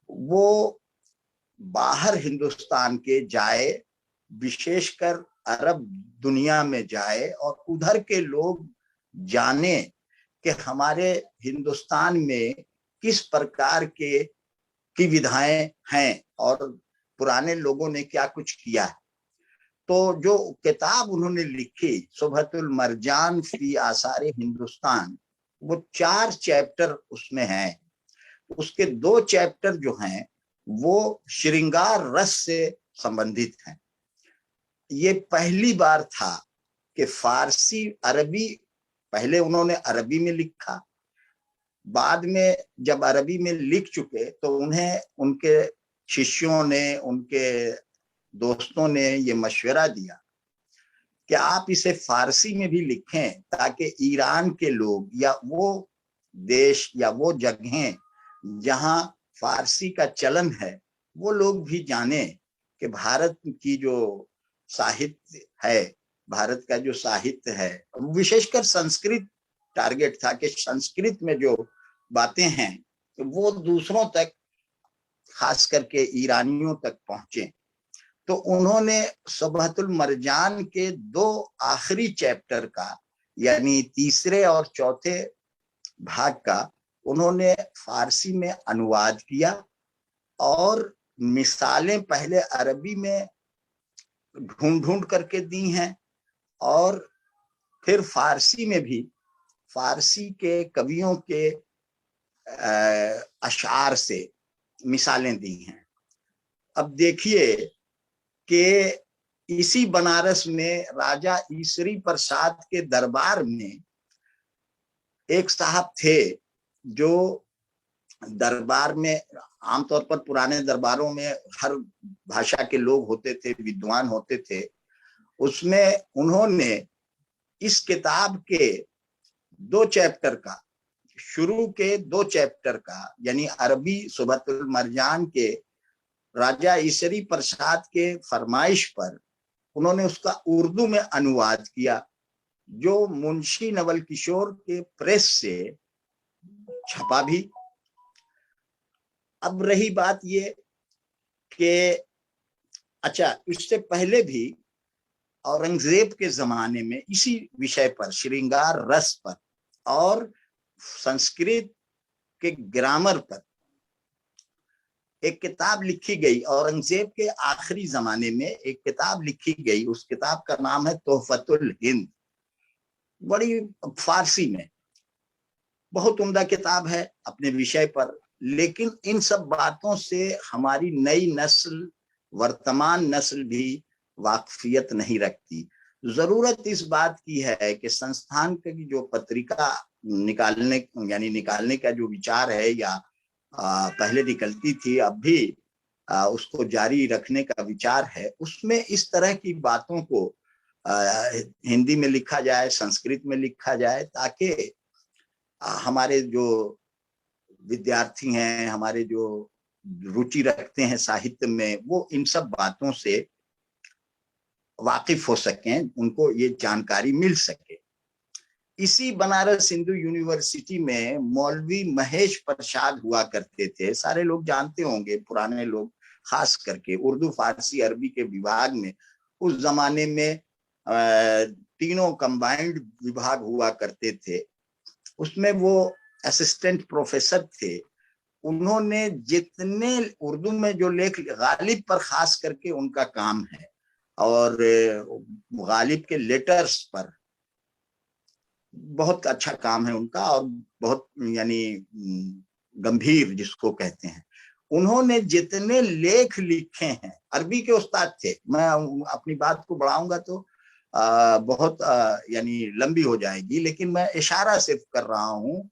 वो बाहर हिंदुस्तान के जाए, विशेषकर अरब दुनिया में जाए और उधर के लोग जाने कि हमारे हिंदुस्तान में किस प्रकार की विधाएं हैं और पुराने लोगों ने क्या कुछ किया है। तो जो किताब उन्होंने लिखी सुबहतुल मरजान फी आसारे हिंदुस्तान, वो 4 चैप्टर उसमें हैं। उसके 2 चैप्टर जो हैं वो श्रृंगार रस से संबंधित हैं। ये पहली बार था कि फारसी अरबी, पहले उन्होंने अरबी में लिखा, बाद में जब अरबी में लिख चुके तो उन्हें उनके शिष्यों ने, उनके दोस्तों ने ये मशवरा दिया कि आप इसे फारसी में भी लिखें ताकि ईरान के लोग या वो देश या वो जगहें जहां फारसी का चलन है वो लोग भी जाने कि भारत की जो साहित्य है, भारत का जो साहित्य है, विशेषकर संस्कृत टारगेट था कि संस्कृत में जो बातें हैं वो दूसरों तक, खास करके ईरानियों तक पहुंचे। तो उन्होंने सुबहतुल मरजान के 2 आखिरी चैप्टर का, यानी तीसरे और चौथे भाग का, उन्होंने फारसी में अनुवाद किया और मिसालें पहले अरबी में ढूंढ ढूंढ करके दी हैं और फिर फारसी में भी फारसी के कवियों के अशआर से मिसालें दी हैं। अब देखिए कि इसी बनारस में राजा ईसरी प्रसाद के दरबार में एक साहब थे जो दरबार में, आमतौर पर पुराने दरबारों में हर भाषा के लोग होते थे, विद्वान होते थे, उसमें उन्होंने इस किताब के 2 चैप्टर का, शुरू के 2 चैप्टर का, यानी अरबी सुबहतुल मरजान के राजा ईसरी प्रसाद के फरमाइश पर उन्होंने उसका उर्दू में अनुवाद किया, जो मुंशी नवल किशोर के प्रेस से छपा भी। अब रही बात ये कि अच्छा, इससे पहले भी औरंगजेब के जमाने में इसी विषय पर, श्रृंगार रस पर और संस्कृत के ग्रामर पर एक किताब लिखी गई। औरंगजेब के आखिरी जमाने में एक किताब लिखी गई, उस किताब का नाम है तोहफतुल हिंद। बड़ी फारसी में बहुत उम्दा किताब है अपने विषय पर, लेकिन इन सब बातों से हमारी नई नस्ल, वर्तमान नस्ल भी वाकफियत नहीं रखती। जरूरत इस बात की है कि संस्थान की जो पत्रिका निकालने का जो विचार है, या पहले निकलती थी, अब भी उसको जारी रखने का विचार है, उसमें इस तरह की बातों को हिंदी में लिखा जाए, संस्कृत में लिखा जाए, ताकि हमारे जो विद्यार्थी हैं, हमारे जो रुचि रखते हैं साहित्य में, वो इन सब बातों से वाकिफ हो सकें, उनको ये जानकारी मिल सके। इसी बनारस हिंदू यूनिवर्सिटी में मौलवी महेश प्रसाद हुआ करते थे, सारे लोग जानते होंगे, पुराने लोग खास करके उर्दू, फारसी, अरबी के विभाग में उस जमाने में 3 कंबाइंड विभाग हुआ करते थे। उसमें वो असिस्टेंट प्रोफेसर थे। उन्होंने जितने उर्दू में जो लेख, गालिब पर खास करके उनका काम है, और गालिब के लेटर्स पर बहुत अच्छा काम है उनका, और बहुत यानी गंभीर जिसको कहते हैं। उन्होंने जितने लेख लिखे हैं, अरबी के उस्ताद थे। मैं अपनी बात को बढ़ाऊंगा तो बहुत यानी लंबी हो जाएगी, लेकिन मैं इशारा सिर्फ कर रहा हूं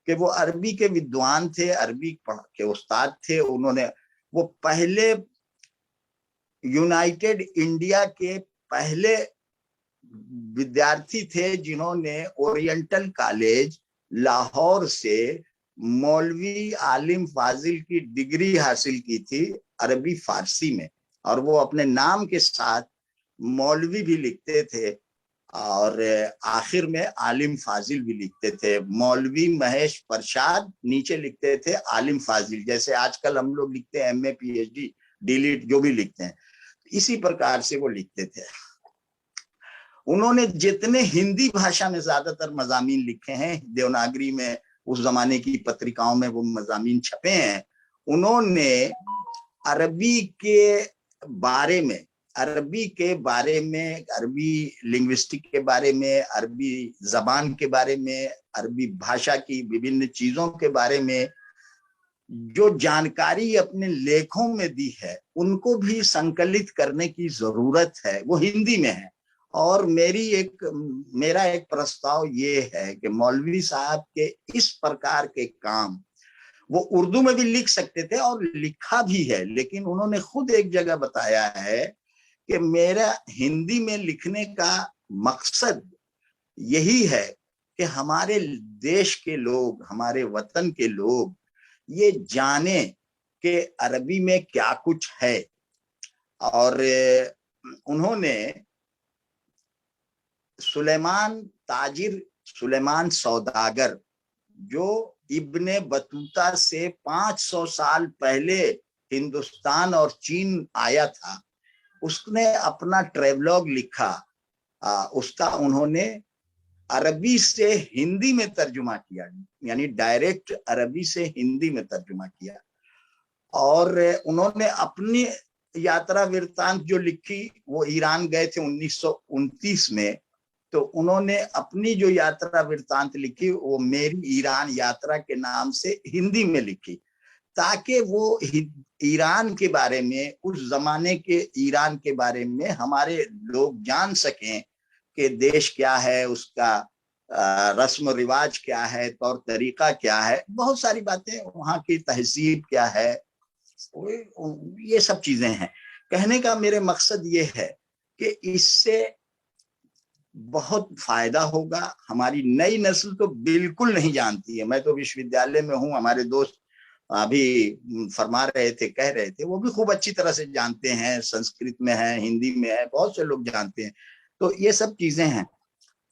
कि वो अरबी के विद्वान थे, अरबी के उस्ताद थे। उन्होंने, वो पहले यूनाइटेड इंडिया के पहले विद्यार्थी थे जिन्होंने ओरिएंटल कॉलेज लाहौर से मौलवी आलिम फाजिल की डिग्री हासिल की थी अरबी फारसी में, और वो अपने नाम के साथ मौलवी भी लिखते थे और आखिर में आलिम फाजिल भी लिखते थे। मौलवी महेश प्रसाद, नीचे लिखते थे आलिम फाजिल, जैसे आजकल हम लोग लिखते हैं MA PhD डीलिट जो भी लिखते हैं, इसी प्रकार से वो लिखते थे। उन्होंने जितने हिंदी भाषा में ज्यादातर मजामीन लिखे हैं, देवनागरी में उस जमाने की पत्रिकाओं में वो मजामीन छपे हैं, उन्होंने अरबी के बारे में, अरबी लिंग्विस्टिक के बारे में, अरबी जबान के बारे में, अरबी भाषा की विभिन्न चीजों के बारे में जो जानकारी अपने लेखों में दी है, उनको भी संकलित करने की जरूरत है। वो हिंदी में है। और मेरा एक प्रस्ताव ये है कि मौलवी साहब के इस प्रकार के काम वो उर्दू में भी लिख सकते थे और लिखा भी है, लेकिन उन्होंने खुद एक जगह बताया है कि मेरा हिंदी में लिखने का मकसद यही है कि हमारे देश के लोग, हमारे वतन के लोग ये जाने कि अरबी में क्या कुछ है। और उन्होंने सुलेमान सौदागर, जो इब्ने बतूता से 500 साल पहले हिंदुस्तान और चीन आया था, उसने अपना ट्रेवलॉग लिखा। उसका उन्होंने अरबी से हिंदी में तर्जुमा किया, यानी डायरेक्ट अरबी से हिंदी में तर्जुमा किया। और उन्होंने अपनी यात्रा वृत्तांत जो लिखी, वो ईरान गए थे 1929 में, तो उन्होंने अपनी जो यात्रा वृत्तांत लिखी वो मेरी ईरान यात्रा के नाम से हिंदी में लिखी, ताकि वो ईरान के बारे में, उस जमाने के ईरान के बारे में हमारे लोग जान सकें कि देश क्या है, उसका रस्म रिवाज क्या है, तौर तरीका क्या है, बहुत सारी बातें, वहाँ की तहजीब क्या है, ये सब चीजें हैं। कहने का मेरे मकसद ये है कि इससे बहुत फायदा होगा। हमारी नई नस्ल तो बिल्कुल नहीं जानती है। मैं तो विश्वविद्यालय में हूँ, हमारे दोस्त अभी फरमा रहे थे, कह रहे थे, वो भी खूब अच्छी तरह से जानते हैं, संस्कृत में है, हिंदी में है, बहुत से लोग जानते हैं। तो ये सब चीजें हैं।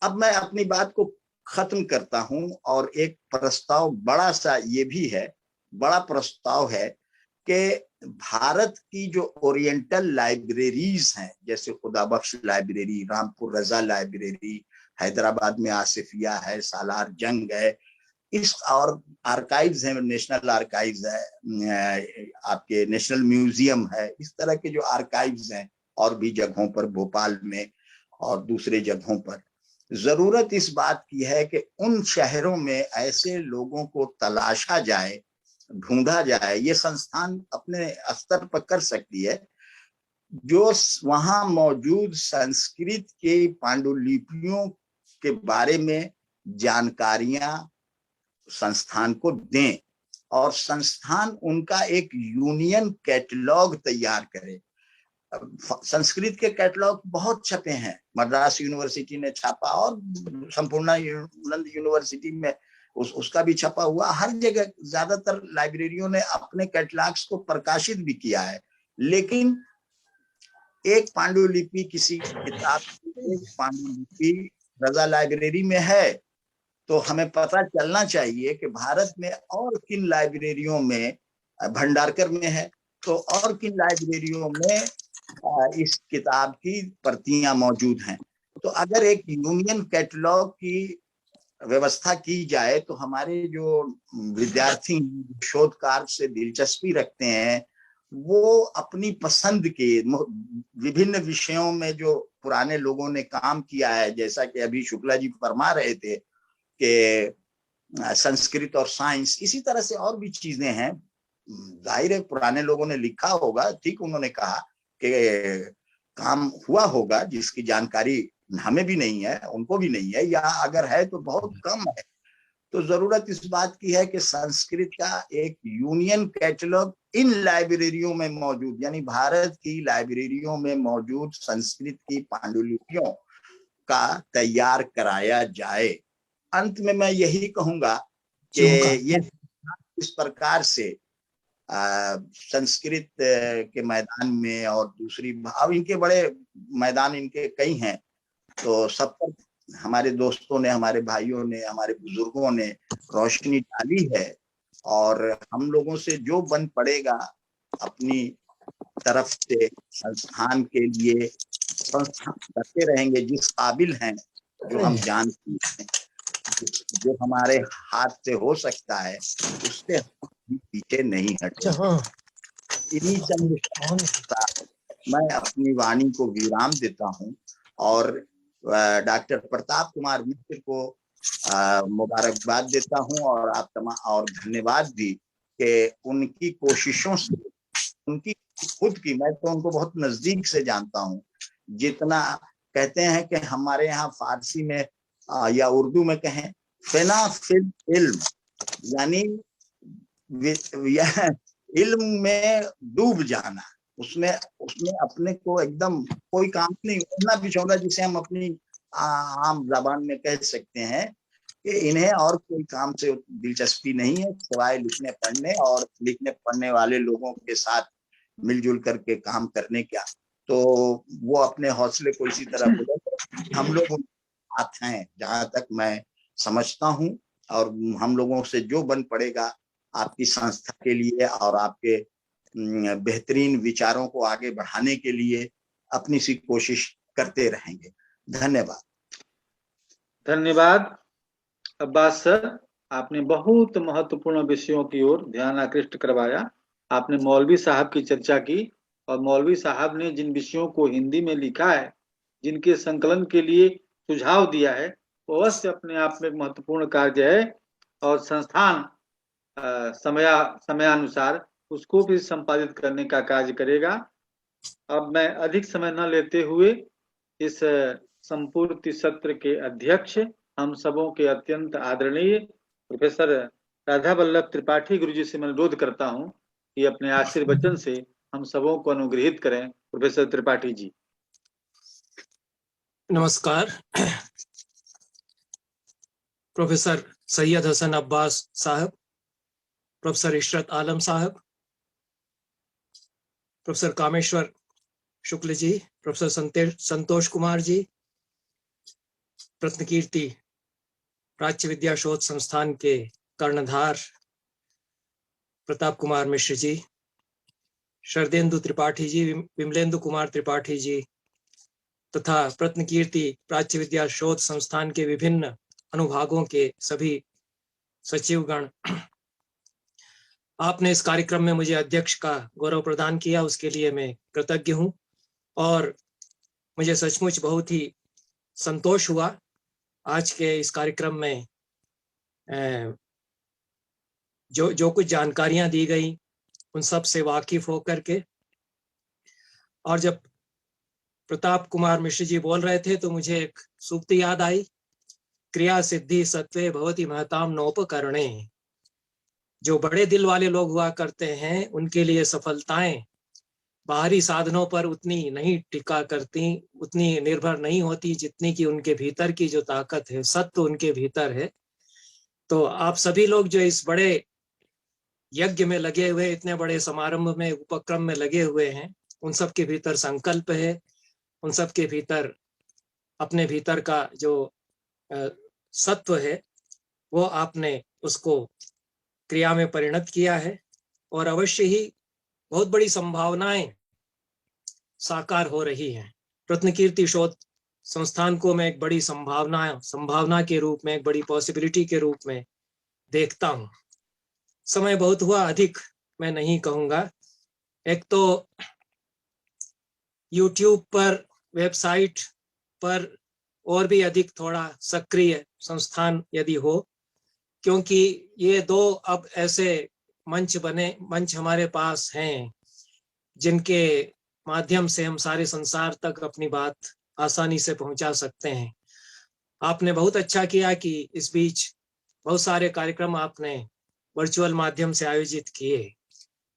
अब मैं अपनी बात को खत्म करता हूं और एक प्रस्ताव बड़ा सा ये भी है, बड़ा प्रस्ताव है कि भारत की जो ओरिएंटल लाइब्रेरीज हैं, जैसे खुदाबख्श लाइब्रेरी, रामपुर रजा लाइब्रेरी, हैदराबाद में आसिफिया है, सालार जंग है, इस और आर्काइव्स हैं, नेशनल आर्काइव्स है, आपके नेशनल म्यूजियम है, इस तरह के जो आर्काइव्स हैं और भी जगहों पर, भोपाल में और दूसरे जगहों पर, जरूरत इस बात की है कि उन शहरों में ऐसे लोगों को तलाशा जाए, ढूंढा जाए। ये संस्थान अपने स्तर पर कर सकती है, जो वहां मौजूद संस्कृत के पांडुलिपियों के बारे में जानकारियां संस्थान को दें और संस्थान उनका एक यूनियन कैटलॉग तैयार करे। संस्कृत के कैटलॉग बहुत छपे हैं, मद्रास यूनिवर्सिटी ने छापा और संपूर्णानंद यूनिवर्सिटी में उसका भी छपा हुआ। हर जगह ज्यादातर लाइब्रेरियों ने अपने कैटलॉग्स को प्रकाशित भी किया है। लेकिन एक पांडुलिपि, किसी किताब की एक पांडुलिपि रजा लाइब्रेरी में है, तो हमें पता चलना चाहिए कि भारत में और किन लाइब्रेरियों में, भंडारकर में है, तो और किन लाइब्रेरियों में इस किताब की प्रतियां मौजूद हैं। तो अगर एक यूनियन कैटलॉग की व्यवस्था की जाए तो हमारे जो विद्यार्थी शोध कार्य से दिलचस्पी रखते हैं, वो अपनी पसंद के विभिन्न विषयों में जो पुराने लोगों ने काम किया है, जैसा कि अभी शुक्ला जी फरमा रहे थे कि संस्कृत और साइंस, इसी तरह से और भी चीजें हैं। जाहिर है पुराने लोगों ने लिखा होगा, ठीक उन्होंने कहा कि काम हुआ होगा जिसकी जानकारी हमें भी नहीं है, उनको भी नहीं है, या अगर है तो बहुत कम है। तो जरूरत इस बात की है कि संस्कृत का एक यूनियन कैटलॉग इन लाइब्रेरियों में मौजूद, यानी भारत की लाइब्रेरियों में मौजूद संस्कृत की पांडुलिपियों का तैयार कराया जाए। अंत में मैं यही कहूंगा कि ये इस प्रकार से संस्कृत के मैदान में और दूसरी, अब इनके बड़े मैदान इनके कई हैं, तो सब पर हमारे दोस्तों ने, हमारे भाइयों ने, हमारे बुजुर्गों ने रोशनी डाली है। और हम लोगों से जो बन पड़ेगा अपनी तरफ से संस्थान के लिए संस्थान करते रहेंगे, जिस काबिल हैं, जो हम जानते हैं, जो हमारे हाथ से हो सकता है, उससे हम पीछे नहीं हटे। इन्हीं चंद शब्दों के साथ मैं अपनी वाणी को विराम देता हूं और डॉक्टर प्रताप कुमार मिश्र को मुबारकबाद देता हूं और आप तमाम और धन्यवाद भी कि उनकी कोशिशों से, उनकी खुद की, मैं तो उनको बहुत नजदीक से जानता हूं, जितना कहते हैं कि हमारे यहाँ फारसी में या उर्दू में कहें, फेना फिल इल्म, यानी इल्म में डूब जाना, उसमें अपने को एकदम कोई काम नहीं, उड़ना बिछौना जिसे हम अपनी आम जबान में कह सकते हैं कि इन्हें और कोई काम से दिलचस्पी नहीं है सिवाय लिखने पढ़ने और लिखने पढ़ने वाले लोगों के साथ मिलजुल करके काम करने का। तो वो अपने हौसले को इसी तरह बुलंद, हम लोग साथ हैं जहां तक मैं समझता हूं, और हम लोगों से जो बन पड़ेगा आपकी संस्था के लिए और आपके बेहतरीन विचारों को आगे बढ़ाने के लिए अपनी सी कोशिश करते रहेंगे। धन्यवाद। धन्यवाद अब्बास सर, आपने बहुत महत्वपूर्ण विषयों की ओर ध्यान आकृष्ट करवाया। आपने मौलवी साहब की चर्चा की और मौलवी साहब ने जिन विषयों को हिंदी में लिखा है, जिनके संकलन के लिए सुझाव दिया है, वो अवश्य अपने आप में एक महत्वपूर्ण कार्य है और संस्थान समयानुसार उसको भी संपादित करने का कार्य करेगा। अब मैं अधिक समय न लेते हुए इस संपूर्ति सत्र के अध्यक्ष, हम सबों के अत्यंत आदरणीय प्रोफेसर राधा वल्लभ त्रिपाठी गुरुजी से मैं अनुरोध करता हूं कि अपने आशीर्वचन से हम सबों को अनुग्रहित करें। प्रोफेसर त्रिपाठी जी। नमस्कार। प्रोफेसर सैयद हसन अब्बास साहब, प्रोफेसर इशरत आलम साहब, प्रोफेसर कामेश्वर शुक्ल जी, प्रोफेसर संतोष कुमार जी, रत्नकीर्ति प्राच्य विद्या शोध संस्थान के कर्णधार प्रताप कुमार मिश्र जी, शरदेंदु त्रिपाठी जी, विमलेंदु कुमार त्रिपाठी जी तथा रत्नकीर्ति प्राच्य विद्या शोध संस्थान के विभिन्न अनुभागों के सभी सचिवगण, आपने इस कार्यक्रम में मुझे अध्यक्ष का गौरव प्रदान किया, उसके लिए मैं कृतज्ञ हूं और मुझे सचमुच बहुत ही संतोष हुआ आज के इस कार्यक्रम में जो कुछ जानकारियां दी गई उन सब से वाकिफ होकर के। और जब प्रताप कुमार मिश्र जी बोल रहे थे तो मुझे एक सूक्ति याद आई, क्रिया सिद्धि सत्वे भवति महताम नोपकरणे। जो बड़े दिल वाले लोग हुआ करते हैं उनके लिए सफलताएं बाहरी साधनों पर उतनी नहीं टिका करती, उतनी निर्भर नहीं होती जितनी कि उनके भीतर की जो ताकत है, सत्व उनके भीतर है। तो आप सभी लोग जो इस बड़े यज्ञ में लगे हुए, इतने बड़े समारंभ में, उपक्रम में लगे हुए हैं, उन सब के भीतर संकल्प है, उन सब के भीतर अपने भीतर का जो सत्व है वो आपने उसको क्रिया में परिणत किया है और अवश्य ही बहुत बड़ी संभावनाएं साकार हो रही हैं। रत्नकीर्ति शोध संस्थान को मैं एक बड़ी संभावना के रूप में, एक बड़ी पॉसिबिलिटी के रूप में देखता हूं। समय बहुत हुआ, अधिक मैं नहीं कहूंगा। एक तो YouTube पर, वेबसाइट पर और भी अधिक थोड़ा सक्रिय संस्थान यदि हो, क्योंकि ये दो अब ऐसे मंच हमारे पास हैं जिनके माध्यम से हम सारे संसार तक अपनी बात आसानी से पहुंचा सकते हैं। आपने बहुत अच्छा किया कि इस बीच बहुत सारे कार्यक्रम आपने वर्चुअल माध्यम से आयोजित किए।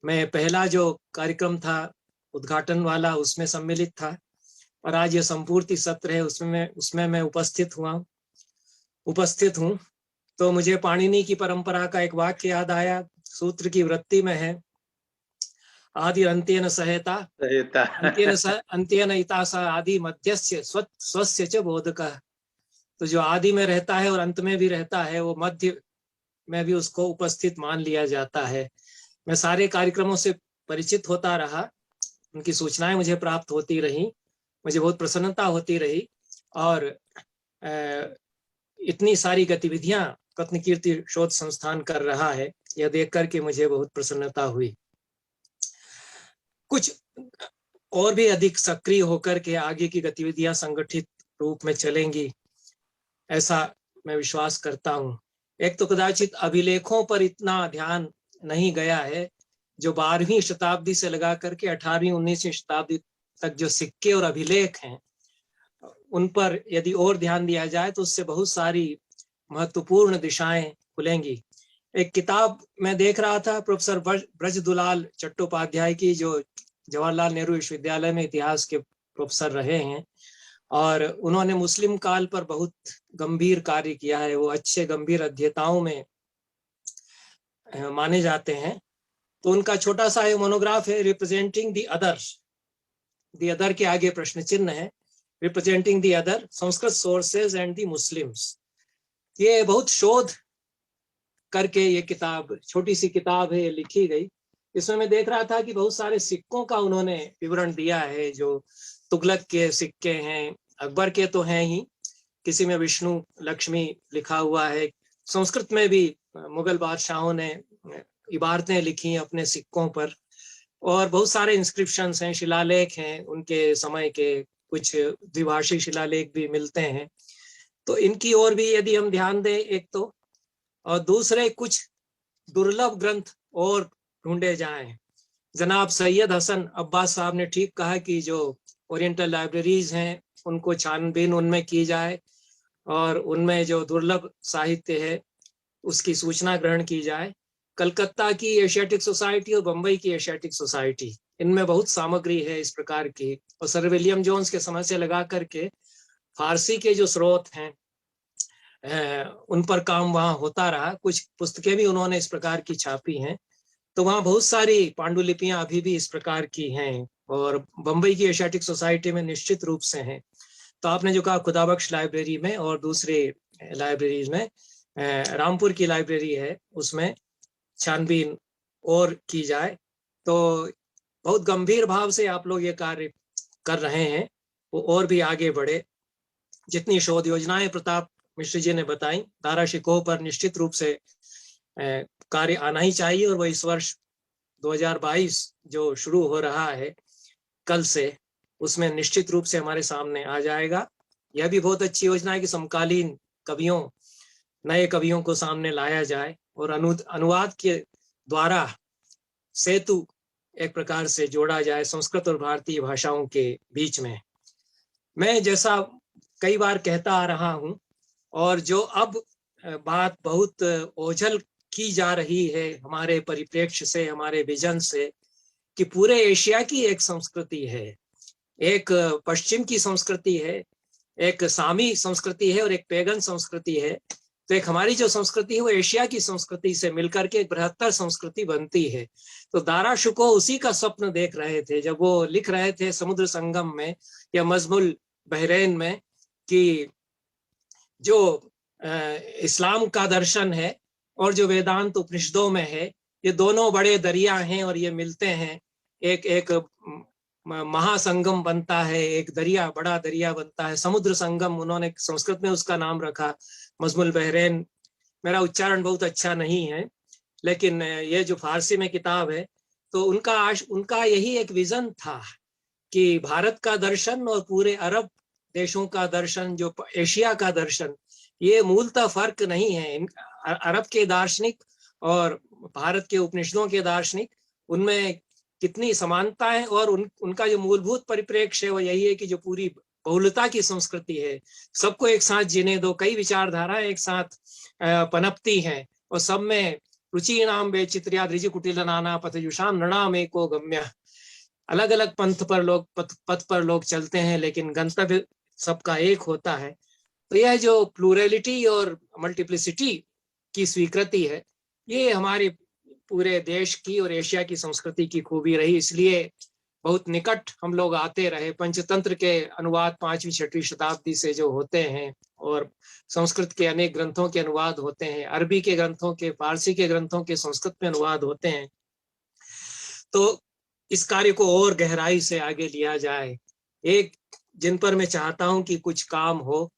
मैं पहला जो कार्यक्रम था उद्घाटन वाला, उसमें सम्मिलित था और आज ये संपूर्ति सत्र है, उसमें मैं उपस्थित हूँ। तो मुझे पाणिनि की परंपरा का एक वाक्य याद आया, सूत्र की वृत्ति में है, आदि अंत्येन सहेता अंत्येन इता स आदि मध्यस्य स्वस्य च बोधकः। तो जो आदि में रहता है और अंत में भी रहता है, वो मध्य में भी उसको उपस्थित मान लिया जाता है। मैं सारे कार्यक्रमों से परिचित होता रहा, उनकी सूचनाएं मुझे प्राप्त होती रही मुझे बहुत प्रसन्नता होती रही। और इतनी सारी गतिविधियां रत्नकीर्ति शोध संस्थान कर रहा है, यह देख करके मुझे बहुत प्रसन्नता हुई। कुछ और भी अधिक सक्रिय होकर के आगे की गतिविधियां संगठित रूप में चलेंगी, ऐसा मैं विश्वास करता हूं। एक तो कदाचित अभिलेखों पर इतना ध्यान नहीं गया है, जो 12वीं शताब्दी से लगा करके 18वीं 19वीं शताब्दी तक जो सिक्के और अभिलेख हैं, उन पर यदि और ध्यान दिया जाए तो उससे बहुत सारी महत्वपूर्ण दिशाएं खुलेंगी। एक किताब मैं देख रहा था प्रोफेसर ब्रजदुलाल चट्टोपाध्याय की, जो जवाहरलाल नेहरू विश्वविद्यालय में इतिहास के प्रोफेसर रहे हैं, और उन्होंने मुस्लिम काल पर बहुत गंभीर कार्य किया है। वो अच्छे गंभीर अध्येताओं में माने जाते हैं। तो उनका छोटा सा मोनोग्राफ है, representing the other. The other के आगे प्रश्न चिन्ह है, representing the other, Sanskrit sources and the Muslims. ये बहुत शोध करके ये किताब, छोटी सी किताब है, लिखी गई। इसमें मैं देख रहा था कि बहुत सारे सिक्कों का उन्होंने विवरण दिया है, जो तुगलक के सिक्के हैं, अकबर के तो हैं ही, किसी में विष्णु लक्ष्मी लिखा हुआ है। संस्कृत में भी मुगल बादशाहों ने इबारतें लिखी अपने सिक्कों पर, और बहुत सारे इंस्क्रिप्शंस हैं, शिलालेख हैं उनके समय के, कुछ द्विभाषी शिलालेख भी मिलते हैं। तो इनकी ओर भी यदि हम ध्यान दें एक तो, और दूसरे कुछ दुर्लभ ग्रंथ और ढूंढे जाएं। जनाब सैयद हसन अब्बास साहब ने ठीक कहा कि जो ओरिएंटल लाइब्रेरीज हैं उनको छानबीन उनमें की जाए, और उनमें जो दुर्लभ साहित्य है उसकी सूचना ग्रहण की जाए। कलकत्ता की एशियाटिक सोसाइटी और बम्बई की एशियाटिक सोसाइटी, इनमें बहुत सामग्री है इस प्रकार की। और सर विलियम जोन्स के समय से लगा करके फारसी के जो स्रोत हैं उन पर काम वहाँ होता रहा। कुछ पुस्तकें भी उन्होंने इस प्रकार की छापी हैं। तो वहाँ बहुत सारी पांडुलिपियां अभी भी इस प्रकार की हैं, और बम्बई की एशियाटिक सोसाइटी में निश्चित रूप से हैं। तो आपने जो कहा खुदाबख्श लाइब्रेरी में और दूसरे लाइब्रेरीज में, रामपुर की लाइब्रेरी है, उसमें छानबीन और की जाए। तो बहुत गंभीर भाव से आप लोग ये कार्य कर रहे हैं, वो और भी आगे बढ़े। जितनी शोध योजनाएं प्रताप मिश्र जी ने बताई, दारा शिकोह पर निश्चित रूप से कार्य आना ही चाहिए, और वो इस वर्ष 2022 जो शुरू हो रहा है कल से, उसमें निश्चित रूप से हमारे सामने आ जाएगा। यह भी बहुत अच्छी योजना है कि समकालीन कवियों, नए कवियों को सामने लाया जाए, और अनुवाद के द्वारा सेतु एक प्रकार से जोड़ा जाए संस्कृत और भारतीय भाषाओं के बीच में। मैं जैसा कई बार कहता आ रहा हूं, और जो अब बात बहुत ओझल की जा रही है हमारे परिप्रेक्ष्य से, हमारे विजन से, कि पूरे एशिया की एक संस्कृति है, एक पश्चिम की संस्कृति है, एक सामी संस्कृति है और एक पैगन संस्कृति है। तो एक हमारी जो संस्कृति है वो एशिया की संस्कृति से मिलकर के एक बृहत्तर संस्कृति बनती है। तो दारा शिकोह उसी का स्वप्न देख रहे थे जब वो लिख रहे थे समुद्र संगम में या मजमुल बहरैन में, कि जो इस्लाम का दर्शन है और जो वेदांत उपनिषदों में है, ये दोनों बड़े दरिया हैं और ये मिलते हैं, एक महासंगम बनता है, एक दरिया, बड़ा दरिया बनता है, समुद्र संगम। उन्होंने संस्कृत में उसका नाम रखा मजमुल बहरैन। मेरा उच्चारण बहुत अच्छा नहीं है, लेकिन ये जो फारसी में किताब है, तो उनका यही एक विजन था कि भारत का दर्शन और पूरे अरब देशों का दर्शन, जो एशिया का दर्शन, ये मूलतः फर्क नहीं है। अरब के दार्शनिक और भारत के उपनिषदों के दार्शनिक, उनमें कितनी समानता है, और उनका जो मूलभूत परिप्रेक्ष्य है वो यही है कि जो पूरी बहुलता की संस्कृति है, सबको एक साथ जीने दो, कई विचारधाराएं एक साथ पनपती हैं, और सब में रुचि नाम बेचित्रिया द्रिज कुटिल नाना पथयुषाम नृणाम एको गम्य। अलग अलग पथ पर लोग चलते हैं, लेकिन गंतव्य सबका एक होता है। तो यह जो प्लूरलिटी और मल्टीप्लिसिटी की स्वीकृति है, ये हमारे पूरे देश की और एशिया की संस्कृति की खूबी रही। इसलिए बहुत निकट हम लोग आते रहे। पंचतंत्र के अनुवाद 5वीं 6वीं शताब्दी से जो होते हैं, और संस्कृत के अनेक ग्रंथों के अनुवाद होते हैं, अरबी के ग्रंथों के, फारसी के ग्रंथों के संस्कृत में अनुवाद होते हैं। तो इस कार्य को और गहराई से आगे लिया जाए। एक जिन पर मैं चाहता हूं कि कुछ काम हो,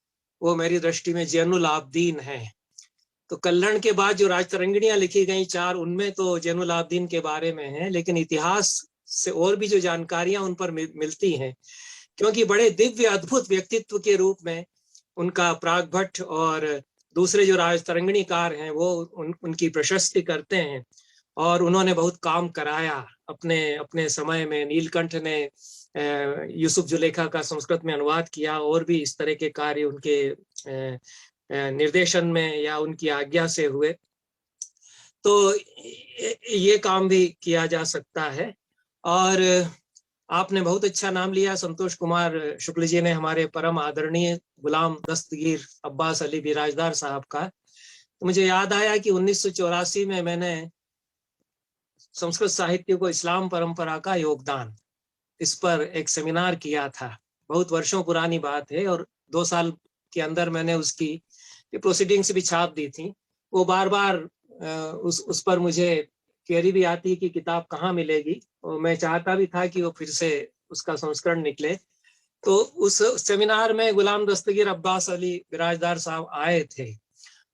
वो मेरी दृष्टि में जैनुल आबदीन है। तो कल्हण के बाद जो राजतरंगिणियां लिखी गई 4, उनमें तो जैनुल आबदीन के बारे में है, लेकिन इतिहास से और भी जो जानकारियां उन पर मिलती हैं, क्योंकि बड़े दिव्य अद्भुत व्यक्तित्व के रूप में उनका प्रागभट्ट और दूसरे जो राजतरंगिणीकार हैं वो उनकी प्रशस्ति करते हैं। और उन्होंने बहुत काम कराया अपने समय में। नीलकंठ ने यूसुफ जुलेखा का संस्कृत में अनुवाद किया, और भी इस तरह के कार्य उनके निर्देशन में या उनकी आज्ञा से हुए। तो ये काम भी किया जा सकता है। और आपने बहुत अच्छा नाम लिया, संतोष कुमार शुक्ल जी ने, हमारे परम आदरणीय गुलाम दस्तगीर अब्बास अली बिराजदार साहब का। तो मुझे याद आया कि 1984 में मैंने संस्कृत साहित्य को इस्लाम परंपरा का योगदान, इस पर एक सेमिनार किया था। बहुत वर्षों पुरानी बात है, और 2 साल के अंदर मैंने उसकी प्रोसीडिंग्स भी छाप दी थी। वो बार बार उस पर मुझे क्वेरी भी आती कि किताब कहाँ मिलेगी, और मैं चाहता भी था कि वो फिर से उसका संस्करण निकले। तो उस सेमिनार में गुलाम दस्तगीर अब्बास अली बिराजदार साहब आए थे,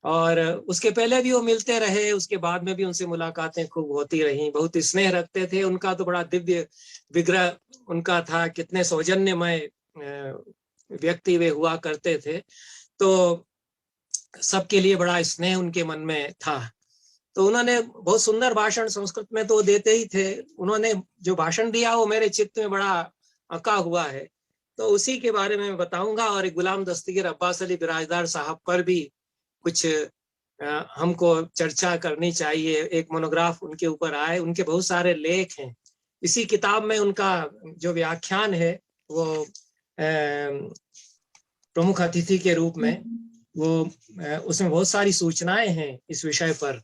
और उसके पहले भी वो मिलते रहे, उसके बाद में भी उनसे मुलाकातें खूब होती रहीं। बहुत स्नेह रखते थे, उनका तो बड़ा दिव्य विग्रह उनका था, कितने सौजन्यमय व्यक्ति वे हुआ करते थे। तो सबके लिए बड़ा स्नेह उनके मन में था। तो उन्होंने बहुत सुंदर भाषण संस्कृत में तो देते ही थे। उन्होंने जो भाषण दिया वो मेरे चित्त में बड़ा अका हुआ है, तो उसी के बारे में बताऊंगा। और गुलाम दस्तगीर अब्बास अली बिराजदार साहब पर भी कुछ हमको चर्चा करनी चाहिए। एक मोनोग्राफ उनके ऊपर आए, उनके बहुत सारे लेख हैं। इसी किताब में उनका जो व्याख्यान है वो प्रमुख अतिथि के रूप में, वो उसमें बहुत सारी सूचनाएं हैं इस विषय पर।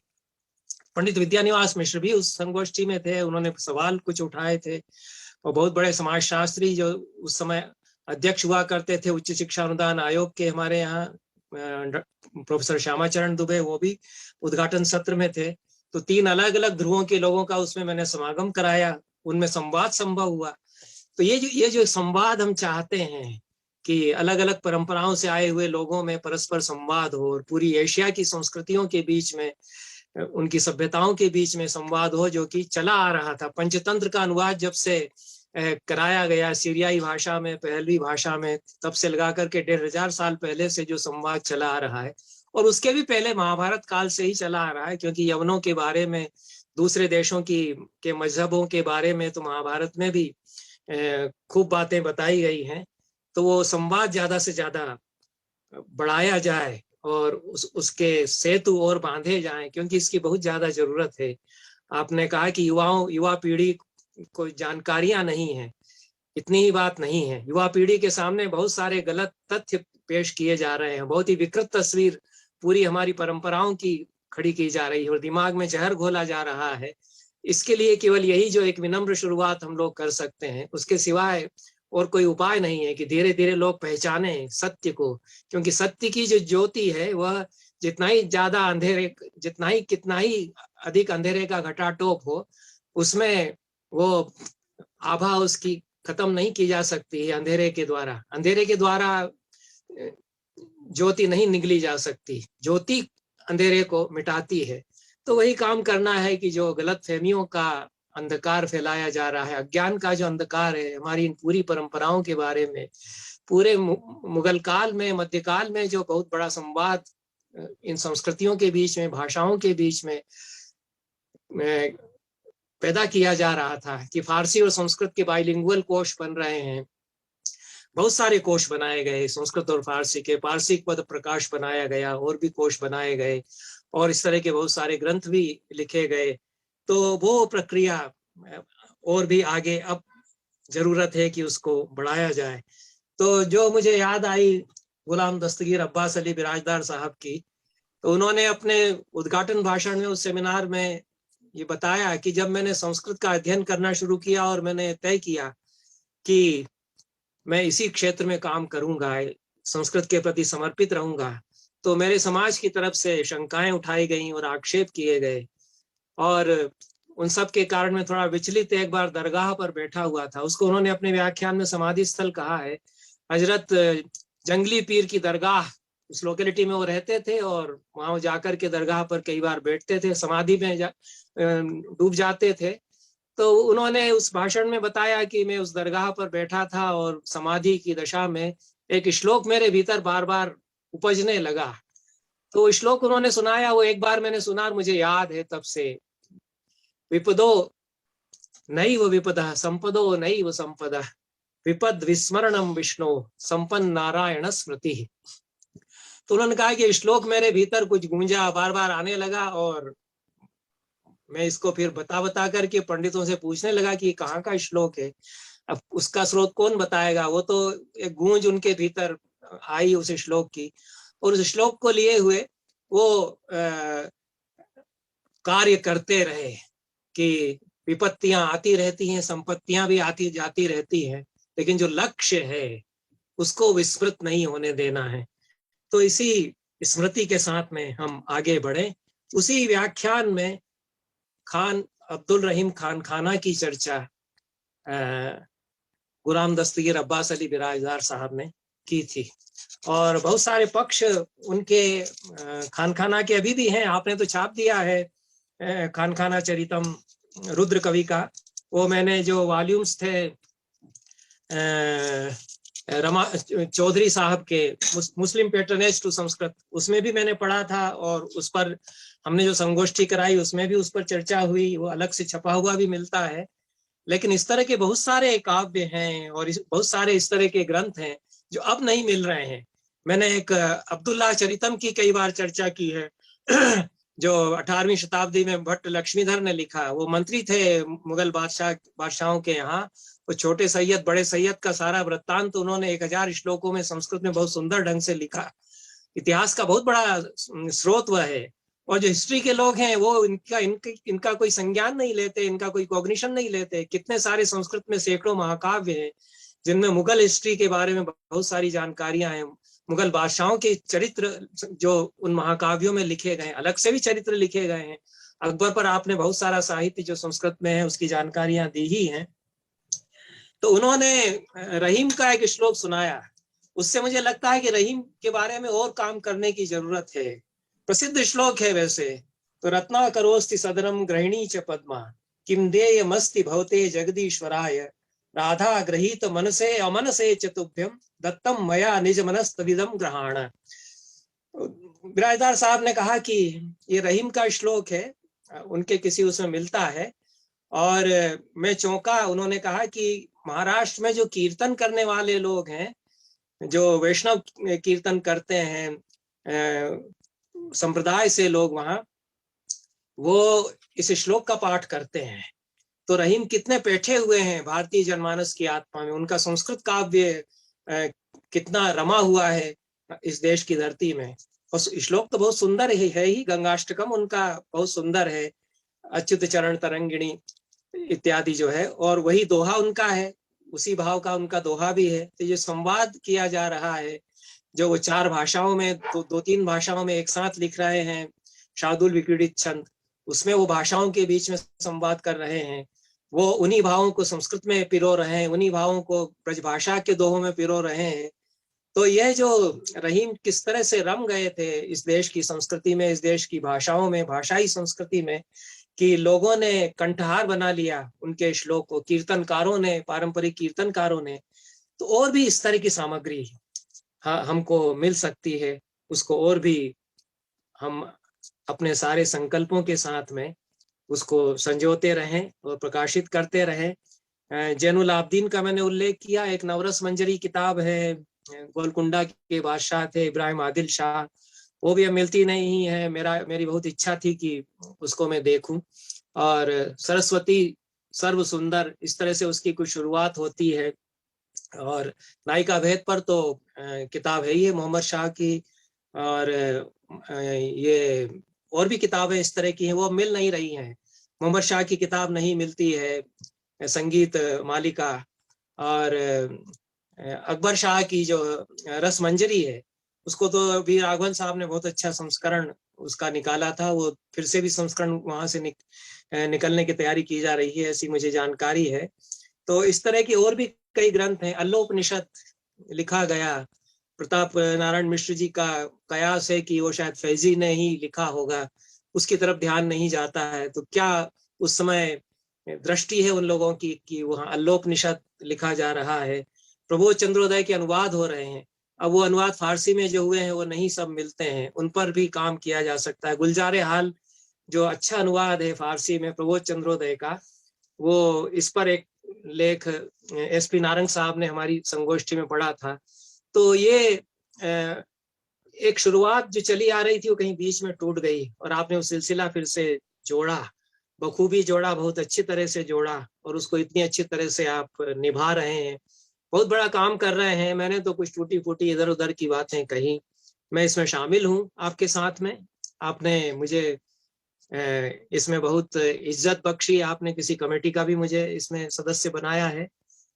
पंडित विद्यानिवास मिश्र भी उस संगोष्ठी में थे, उन्होंने सवाल कुछ उठाए थे। और बहुत बड़े समाजशास्त्री जो उस समय अध्यक्ष हुआ करते थे उच्च शिक्षा अनुदान आयोग के, हमारे यहाँ प्रोफेसर श्यामाचरण दुबे, वो भी उद्घाटन सत्र में थे। तो 3 अलग अलग ध्रुवों के लोगों का उसमें मैंने समागम कराया, उनमें संवाद संभव हुआ। तो ये जो संवाद हम चाहते हैं कि अलग अलग परंपराओं से आए हुए लोगों में परस्पर संवाद हो, और पूरी एशिया की संस्कृतियों के बीच में, उनकी सभ्यताओं के बीच में संवाद हो, जो कि चला आ रहा था। पंचतंत्र का अनुवाद जब से कराया गया सीरियाई भाषा में, पहलवी भाषा में, तब से लगा करके 1500 साल पहले से जो संवाद चला आ रहा है, और उसके भी पहले महाभारत काल से ही चला आ रहा है। क्योंकि यवनों के बारे में, दूसरे देशों के मजहबों के बारे में तो महाभारत में भी खूब बातें बताई गई हैं। तो वो संवाद ज्यादा से ज्यादा बढ़ाया जाए और उसके सेतु और बांधे जाएं, क्योंकि इसकी बहुत ज्यादा जरूरत है। आपने कहा कि युवा पीढ़ी को जानकारियां नहीं है, इतनी ही बात नहीं है। युवा पीढ़ी के सामने बहुत सारे गलत तथ्य पेश किए जा रहे हैं, बहुत ही विकृत तस्वीर पूरी हमारी परंपराओं की खड़ी की जा रही है, और दिमाग में जहर घोला जा रहा है। इसके लिए केवल यही जो एक विनम्र शुरुआत हम लोग कर सकते हैं, उसके सिवाय और कोई उपाय नहीं है कि धीरे धीरे लोग पहचाने सत्य को। क्योंकि सत्य की जो ज्योति है वह जितना ही ज्यादा अंधेरे, कितना ही अधिक अंधेरे का घटाटोप हो, उसमें वो आभा उसकी खत्म नहीं की जा सकती है अंधेरे के द्वारा। अंधेरे के द्वारा ज्योति नहीं निगली जा सकती, ज्योति अंधेरे को मिटाती है। तो वही काम करना है कि जो गलत फहमियों का अंधकार फैलाया जा रहा है, अज्ञान का जो अंधकार है हमारी इन पूरी परंपराओं के बारे में, पूरे मुगल काल में, मध्यकाल में जो बहुत बड़ा संवाद इन संस्कृतियों के बीच में, भाषाओं के बीच में पैदा किया जा रहा था कि फारसी और संस्कृत के बाइलिंगुअल कोश बन रहे हैं। बहुत सारे कोश बनाए गए संस्कृत और फारसी के, पारसिक पद प्रकाश बनाया गया, और भी कोश बनाए गए, और इस तरह के बहुत सारे ग्रंथ भी लिखे गए। तो वो प्रक्रिया और भी आगे अब जरूरत है कि उसको बढ़ाया जाए। तो जो मुझे याद आई गुलाम दस्तगीर अब्बास अली बिराजदार साहब की, तो उन्होंने अपने उद्घाटन भाषण में, उस सेमिनार में ये बताया कि जब मैंने संस्कृत का अध्ययन करना शुरू किया और मैंने तय किया कि मैं इसी क्षेत्र में काम करूंगा, संस्कृत के प्रति समर्पित रहूंगा, तो मेरे समाज की तरफ से शंकाएं उठाई गई और आक्षेप किए गए। और उन सब के कारण मैं थोड़ा विचलित एक बार दरगाह पर बैठा हुआ था। उसको उन्होंने अपने व्याख्यान में समाधि स्थल कहा है। हजरत जंगली पीर की दरगाह, उस लोकेलिटी में वो रहते थे और वहां जाकर के दरगाह पर कई बार बैठते थे, समाधि में डूब जाते थे। तो उन्होंने उस भाषण में बताया कि मैं उस दरगाह पर बैठा था और समाधि की दशा में एक श्लोक मेरे भीतर बार बार उपजने लगा। तो श्लोक उन्होंने सुनाया, वो एक बार मैंने सुना और मुझे याद है तब से, विपदो नैव विपदः संपदो नैव संपदा विपद विस्मरणम विष्णु संपन्न नारायण स्मृति। तो उन्होंने कहा कि श्लोक मेरे भीतर कुछ गूंजा, बार बार आने लगा और मैं इसको फिर बता करके पंडितों से पूछने लगा कि कहाँ का श्लोक है। अब उसका स्रोत कौन बताएगा, वो तो एक गूंज उनके भीतर आई उस श्लोक की, और उस श्लोक को लिए हुए वो कार्य करते रहे कि विपत्तियां आती रहती हैं, संपत्तियां भी आती जाती रहती हैं, लेकिन जो लक्ष्य है उसको विस्मृत नहीं होने देना है। तो इसी स्मृति के साथ में हम आगे बढ़े। उसी व्याख्यान में खान अब्दुल रहीम खान खाना की चर्चा गुलाम दस्तगीर अब्बास अली बिराजदार साहब ने की थी, और बहुत सारे पक्ष उनके खानखाना के अभी भी हैं। आपने तो छाप दिया है खानखाना चरितम रुद्र कवि का, वो मैंने जो वॉल्यूम्स थे रमा चौधरी साहब के मुस्लिम पैटर्नेज टू संस्कृत, उसमें भी मैंने पढ़ा था, और उस पर हमने जो संगोष्ठी कराई उसमें भी उस पर चर्चा हुई, वो अलग से छपा हुआ भी मिलता है। लेकिन इस तरह के बहुत सारे काव्य हैं और बहुत सारे इस तरह के ग्रंथ हैं जो अब नहीं मिल रहे हैं। मैंने एक अब्दुल्लाह चरितम की कई बार चर्चा की है जो 18वीं शताब्दी में भट्ट लक्ष्मीधर ने लिखा। वो मंत्री थे मुगल बादशाहों के यहाँ, वो छोटे सैयद बड़े सैयद का सारा वृत्तांत उन्होंने 1000 श्लोकों में संस्कृत में बहुत सुंदर ढंग से लिखा। इतिहास का बहुत बड़ा स्रोत वह है, और जो हिस्ट्री के लोग हैं वो इनका कोई संज्ञान नहीं लेते, इनका कोई कॉग्निशन नहीं लेते। कितने सारे संस्कृत में सैकड़ों महाकाव्य हैं जिनमें मुगल हिस्ट्री के बारे में बहुत सारी जानकारियां हैं, मुगल बादशाहों के चरित्र जो उन महाकाव्यों में लिखे गए, अलग से भी चरित्र लिखे गए हैं। अकबर पर आपने बहुत सारा साहित्य जो संस्कृत में है उसकी जानकारियां दी ही हैं। तो उन्होंने रहीम का एक श्लोक सुनाया, उससे मुझे लगता है कि रहीम के बारे में और काम करने की जरूरत है। प्रसिद्ध श्लोक है वैसे तो, रत्ना करोस्ति सदरम गृहिणी च पद्मा किम देय मस्ति भवते जगदीश्वराय राधा गृहीत मनसे अमनसे चतुभ्यम दत्तम मया निज मनस्तविदम ग्रहाण। बिराजदार साहब ने कहा कि ये रहीम का श्लोक है, उनके किसी उसमें मिलता है, और मैं चौंका। उन्होंने कहा कि महाराष्ट्र में जो कीर्तन करने वाले लोग हैं, जो वैष्णव कीर्तन करते हैं संप्रदाय से लोग, वहां वो इस श्लोक का पाठ करते हैं। तो रहीम कितने बैठे हुए हैं भारतीय जनमानस की आत्मा में, उनका संस्कृत काव्य कितना रमा हुआ है इस देश की धरती में। और श्लोक तो बहुत सुंदर है ही, गंगाष्टकम उनका बहुत सुंदर है, अच्युत चरण तरंगिणी इत्यादि जो है, और वही दोहा उनका है, उसी भाव का उनका दोहा भी है। तो ये संवाद किया जा रहा है जो वो 4 भाषाओं में, 2-3 भाषाओं में एक साथ लिख रहे हैं, शार्दुल विक्रीडित छंद, उसमें वो भाषाओं के बीच में संवाद कर रहे हैं। वो उन्हीं भावों को संस्कृत में पिरो रहे हैं, उन्हीं भावों को ब्रजभाषा के दोहों में पिरो रहे हैं। तो यह जो रहीम किस तरह से रम गए थे इस देश की संस्कृति में, इस देश की भाषाओं में, भाषाई संस्कृति में, कि लोगों ने कंठहार बना लिया उनके श्लोक को, कीर्तनकारों ने, पारंपरिक कीर्तनकारों ने। तो और भी इस तरह की सामग्री हमको मिल सकती है, उसको और भी हम अपने सारे संकल्पों के साथ में उसको संजोते रहें और प्रकाशित करते रहें। जैनुल आबदीन का मैंने उल्लेख किया, एक नवरस मंजरी किताब है, गोलकुंडा के बादशाह थे इब्राहिम आदिल शाह, वो भी अब मिलती नहीं है। मेरी बहुत इच्छा थी कि उसको मैं देखूं। और सरस्वती सर्व सुंदर, इस तरह से उसकी कुछ शुरुआत होती है। और नायिका भेद पर तो किताब है ही है मोहम्मद शाह की, और ये और भी किताबें इस तरह की हैं, वो मिल नहीं रही हैं। मोहम्मद शाह की किताब नहीं मिलती है, संगीत मालिका। और अकबर शाह की जो रस मंजरी है, उसको तो वी राघवन साहब ने बहुत अच्छा संस्करण उसका निकाला था, वो फिर से भी संस्करण वहां से निकलने की तैयारी की जा रही है, ऐसी मुझे जानकारी है। तो इस तरह की और भी कई ग्रंथ हैं। अल्लोपनिषद लिखा गया, प्रताप नारायण मिश्र जी का कयास है कि वो शायद फैजी ने ही लिखा होगा, उसकी तरफ ध्यान नहीं जाता है। तो क्या उस समय दृष्टि है उन लोगों की कि वहाँ अल्लोपनिषद लिखा जा रहा है, प्रबोध चंद्रोदय के अनुवाद हो रहे हैं। अब वो अनुवाद फारसी में जो हुए हैं वो नहीं सब मिलते हैं, उन पर भी काम किया जा सकता है। गुलजार हाल जो अच्छा अनुवाद है फारसी में प्रबोध चंद्रोदय का, वो इस पर एक लेख एसपी नारंग साहब ने हमारी संगोष्ठी में पढ़ा था। तो ये एक शुरुआत जो चली आ रही थी वो कहीं बीच में टूट गई और आपने वो सिलसिला फिर से जोड़ा, बखूबी जोड़ा, बहुत अच्छी तरह से जोड़ा और उसको इतनी अच्छी तरह से आप निभा रहे हैं, बहुत बड़ा काम कर रहे हैं। मैंने तो कुछ टूटी फूटी इधर उधर की बातें कही, मैं इसमें शामिल हूँ आपके साथ में। आपने मुझे इसमें बहुत इज्जत बख्शी, आपने किसी कमेटी का भी मुझे इसमें सदस्य बनाया है,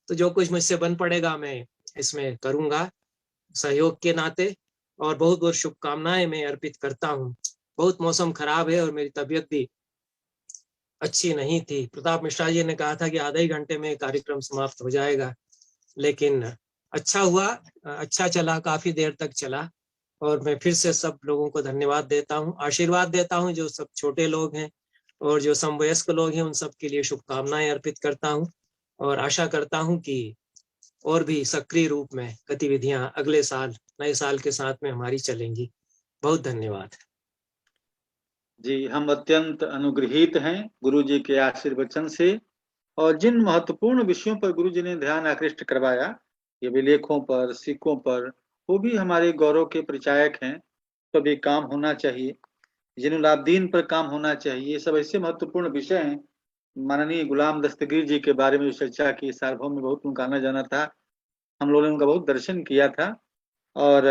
तो जो कुछ मुझसे बन पड़ेगा मैं इसमें करूंगा सहयोग के नाते, और बहुत बहुत शुभकामनाएं मैं अर्पित करता हूँ। बहुत मौसम खराब है और मेरी तबीयत भी अच्छी नहीं थी। प्रताप मिश्रा जी ने कहा था कि आधे ही घंटे में कार्यक्रम समाप्त हो जाएगा, लेकिन अच्छा हुआ, अच्छा चला, काफी देर तक चला। और मैं फिर से सब लोगों को धन्यवाद देता हूँ, आशीर्वाद देता हूँ, जो सब छोटे लोग हैं और जो समवयस्क लोग हैं उन सब के लिए शुभकामनाएं अर्पित करता हूँ और आशा करता हूँ कि और भी सक्रिय रूप में गतिविधियां अगले साल नए साल के साथ में हमारी चलेंगी। बहुत धन्यवाद। जी, हम अत्यंत अनुग्रहित हैं गुरु जी के आशीर्वचन से, और जिन महत्वपूर्ण विषयों पर गुरु जी ने ध्यान आकृष्ट करवाया, ये विलेखों पर, सिक्कों पर, वो भी हमारे गौरव के परिचायक हैं। तो भी काम होना चाहिए, जिनुलाब्दीन पर काम होना चाहिए, ये सब ऐसे महत्वपूर्ण विषय हैं। माननीय गुलाम दस्तगीर जी के बारे में जो चर्चा की, सार्वभौम में बहुत उनका आना जाना था, हम लोगों ने उनका बहुत दर्शन किया था, और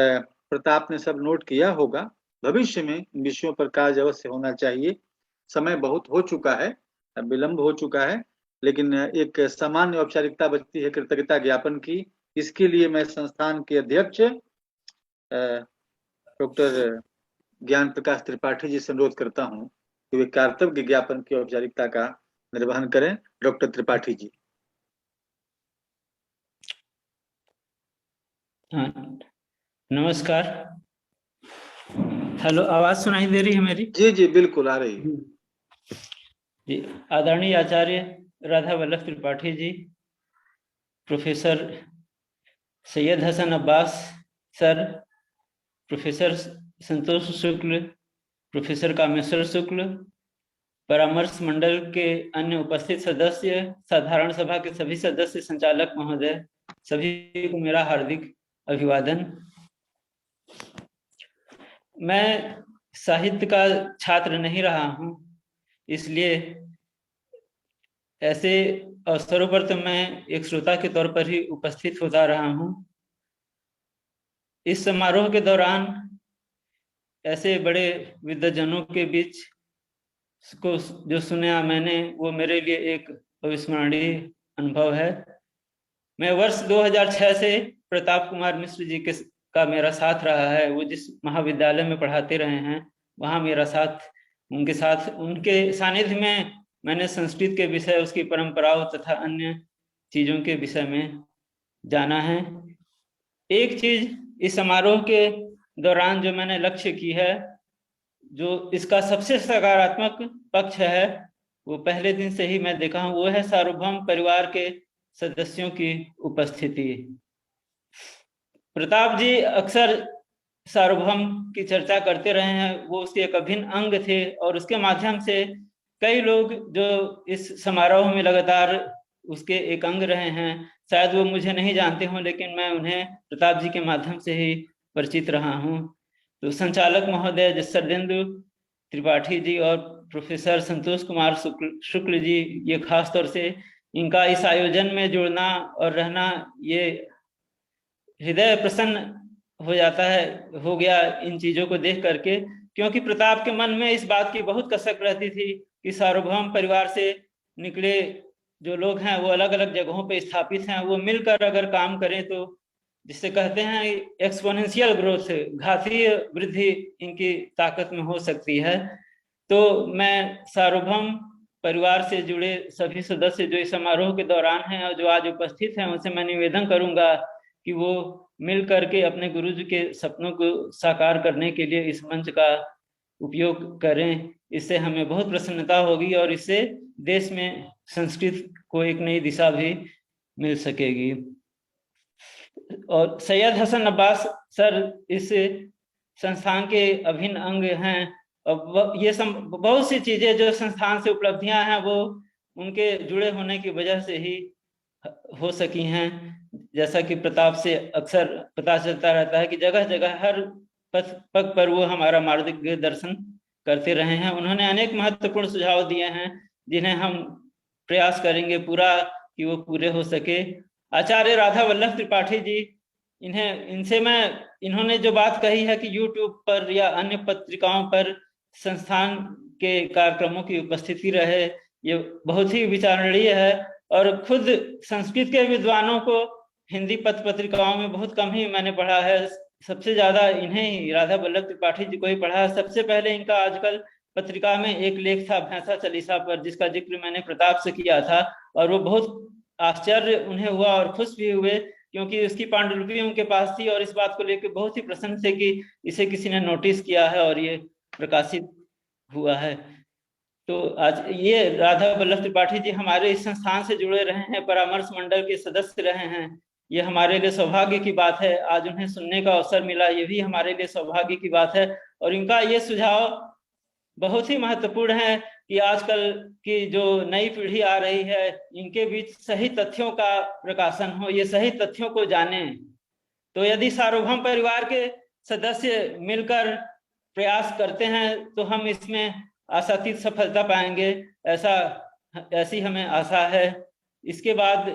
प्रताप ने सब नोट किया होगा। भविष्य में इन विषयों पर कार्य अवश्य होना चाहिए। समय बहुत हो चुका है, विलंब हो चुका है, लेकिन एक सामान्य औपचारिकता बचती है कृतज्ञता ज्ञापन की। इसके लिए मैं संस्थान के अध्यक्ष डॉक्टर ज्ञान प्रकाश त्रिपाठी जी से अनुरोध करता हूँ कि वे कर्तव्य ज्ञापन की औपचारिकता का निर्वहन करें। डॉक्टर त्रिपाठी जी। हाँ, नमस्कार। हेलो, आवाज सुनाई दे रही है मेरी? जी जी बिल्कुल आ रही है। जी, आदरणीय आचार्य Radha Vallabh Tripathi ji, professor Syed Hasan Abbas sir, professor Santosh Shukla, professor Kameshwar Shukla, परामर्श मंडल के अन्य उपस्थित सदस्य, साधारण सभा के सभी सदस्य, संचालक महोदय, सभी को मेरा हार्दिक अभिवादन। मैं साहित्य का छात्र नहीं रहा हूँ, इसलिए ऐसे अवसरों पर तो मैं एक श्रोता के तौर पर ही उपस्थित होता रहा हूँ। इस समारोह के दौरान ऐसे बड़े विद्वजनों के बीच को जो सुना मैंने, वो मेरे लिए एक अविस्मरणीय अनुभव है। मैं वर्ष 2006 से प्रताप कुमार मिश्र जी का मेरा साथ रहा है। वो जिस महाविद्यालय में पढ़ाते रहे हैं, वहाँ मेरा साथ, उनके सानिध्य में मैंने संस्कृत के विषय, उसकी परंपराओं तथा अन्य चीजों के विषय में जाना है। एक चीज इस समारोह के दौरान जो मैंने लक्ष्य की है, जो इसका सबसे सकारात्मक पक्ष है, वो पहले दिन से ही मैं देखा हूँ, वो है सार्वभौम परिवार के सदस्यों की उपस्थिति। प्रताप जी अक्सर सार्वभौम की चर्चा करते रहे हैं, वो उसके एक अभिन्न अंग थे, और उसके माध्यम से कई लोग जो इस समारोह में लगातार उसके एक अंग रहे हैं, शायद वो मुझे नहीं जानते हों, लेकिन मैं उन्हें प्रताप जी के माध्यम से ही परिचित रहा हूँ। तो संचालक महोदय जसरदेंदु त्रिपाठी जी और प्रोफेसर संतोष कुमार शुक्ल जी, ये खास तौर से इनका इस आयोजन में जुड़ना और रहना, ये हृदय प्रसन्न हो गया इन चीजों को देख करके, क्योंकि प्रताप के मन में इस बात की बहुत कसक रहती थी कि सार्वभौम परिवार से निकले जो लोग हैं वो अलग अलग जगहों पे स्थापित हैं, वो मिलकर अगर काम करें तो, जिसे कहते हैं एक्सपोनेंशियल ग्रोथ, घातीय वृद्धि इनकी ताकत में हो सकती है। तो मैं सार्वभौम परिवार से जुड़े सभी सदस्य जो इस समारोह के दौरान हैं और जो आज उपस्थित हैं, उनसे मैं निवेदन करूंगा कि वो मिल करके अपने गुरुजी के सपनों को साकार करने के लिए इस मंच का उपयोग करें। इससे हमें बहुत प्रसन्नता होगी और इससे देश में संस्कृत को एक नई दिशा भी मिल सकेगी। और सैयद हसन अब्बास सर इस संस्थान के अभिन्न अंग हैं और ये बहुत सी चीजें जो संस्थान से उपलब्धियां हैं वो उनके जुड़े होने की वजह से ही हो सकी हैं। जैसा कि प्रताप से अक्सर पता चलता रहता है कि जगह जगह हर पग पर वो हमारा मार्गदर्शन करते रहे हैं। उन्होंने अनेक महत्वपूर्ण सुझाव दिए हैं जिन्हें हम प्रयास करेंगे पूरा कि वो पूरे हो सके। आचार्य राधा वल्लभ त्रिपाठी जी, इन्होंने जो बात कही है कि YouTube पर या अन्य पत्रिकाओं पर संस्थान के कार्यक्रमों की उपस्थिति रहे, ये बहुत ही विचारणीय है। और खुद संस्कृत के विद्वानों को हिंदी पत्रिकाओं में बहुत कम ही मैंने पढ़ा है, सबसे ज्यादा इन्हें ही राधा वल्लभ त्रिपाठी जी को ही पढ़ा है। सबसे पहले इनका आजकल पत्रिका में एक लेख था भैंसा चालीसा पर, जिसका जिक्र मैंने प्रताप से किया था और वो बहुत आश्चर्य उन्हें हुआ और खुश भी हुए क्योंकि उसकी पांडुलिपि उनके पास थी और इस बात को लेकर बहुत ही प्रसन्न थे कि इसे किसी ने नोटिस किया है और ये प्रकाशित हुआ है। तो आज ये राधा वल्लभ त्रिपाठी जी हमारे इस संस्थान से जुड़े रहे हैं, परामर्श मंडल के सदस्य रहे हैं। ये हमारे लिए सौभाग्य की बात है, आज उन्हें सुनने का अवसर मिला, ये भी हमारे लिए सौभाग्य की बात है। और इनका ये सुझाव बहुत ही महत्वपूर्ण है कि आजकल की जो नई पीढ़ी आ रही है इनके बीच सही तथ्यों का प्रकाशन हो, ये सही तथ्यों को जाने। तो यदि सार्वभौम परिवार के सदस्य मिलकर प्रयास करते हैं तो हम इसमें आशातीत सफलता पाएंगे, ऐसी हमें आशा है। इसके बाद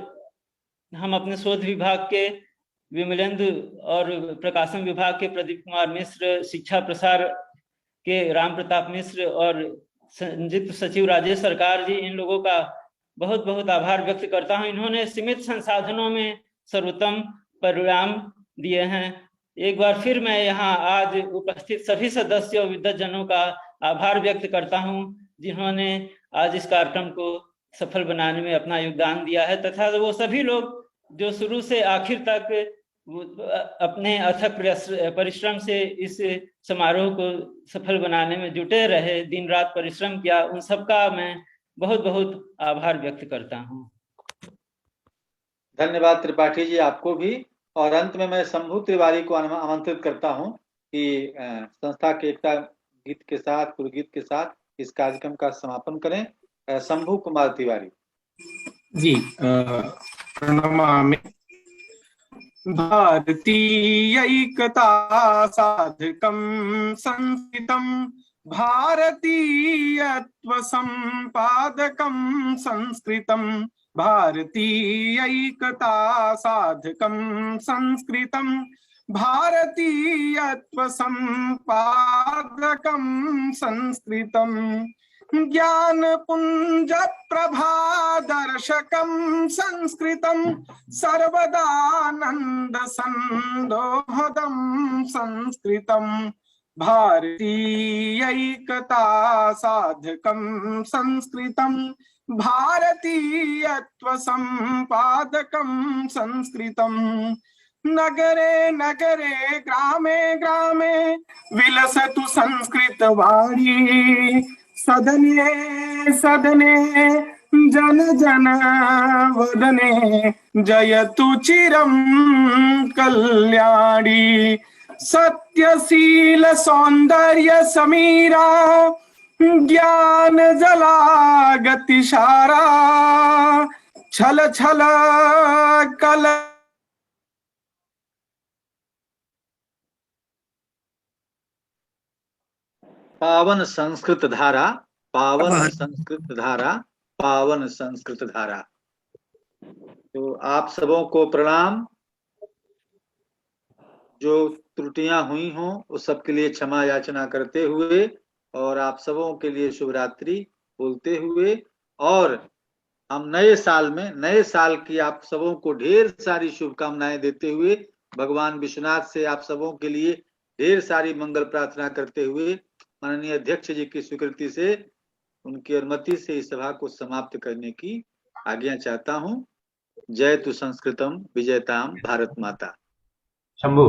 हम अपने शोध विभाग के विमलेंदु और प्रकाशन विभाग के प्रदीप कुमार मिश्र, शिक्षा प्रसार के राम प्रताप मिश्र और संयुक्त सचिव राजेश सरकार जी, इन लोगों का बहुत बहुत आभार व्यक्त करता हूं। इन्होंने सीमित संसाधनों में सर्वोत्तम परिणाम दिए हैं। एक बार फिर मैं यहाँ आज उपस्थित सभी सदस्यों विद्वज्जनों का आभार व्यक्त करता हूं जिन्होंने आज इस कार्यक्रम को सफल बनाने में अपना योगदान दिया है, तथा वो सभी लोग जो शुरू से आखिर तक अपने अथक परिश्रम से इस समारोह को सफल बनाने में जुटे रहे, दिन रात परिश्रम किया, उन सबका मैं बहुत बहुत आभार व्यक्त करता हूं। धन्यवाद त्रिपाठी जी, आपको भी। और अंत में मैं शंभू तिवारी को आमंत्रित करता हूं कि संस्था के एकता गीत के साथ, गुरुगीत के साथ इस कार्यक्रम का समापन करें। शंभू कुमार तिवारी जी। प्रणमामि। भारतीयैकता साधकं संस्कृतं, भारतीयत्व संपादकं संस्कृतं, भारतीयैकता साधकं संस्कृतं, भारतीयत्व संपादकं संस्कृतं, ज्ञानपुंज प्रभादर्शकं संस्कृतं, सर्वदानंद संदोहदं संस्कृतं, भारतीयैकता साधकं संस्कृतं, भारतीयत्व संपादकं संस्कृतं, नगरे नगरे ग्रामे ग्रामे विलसतु संस्कृतवाणी, सदने सदने जन जन वदने जयतु चिरं कल्याणी, सत्यशील सौंदर्य समीरा, ज्ञान जला गतिसारा, छल छल कल पावन संस्कृत धारा, पावन संस्कृत धारा, पावन संस्कृत धारा। तो आप सबों को प्रणाम। जो त्रुटियां हुई हों उस सब के लिए क्षमा याचना करते हुए और आप सबों के लिए शुभ रात्रि बोलते हुए, और हम नए साल में, नए साल की आप सबों को ढेर सारी शुभकामनाएं देते हुए, भगवान विश्वनाथ से आप सबों के लिए ढेर सारी मंगल प्रार्थना करते हुए, माननीय अध्यक्ष जी की स्वीकृति से, उनकी अनुमति से इस सभा को समाप्त करने की आज्ञा चाहता हूं। जय तु संस्कृतम विजयताम भारत माता। शंभू।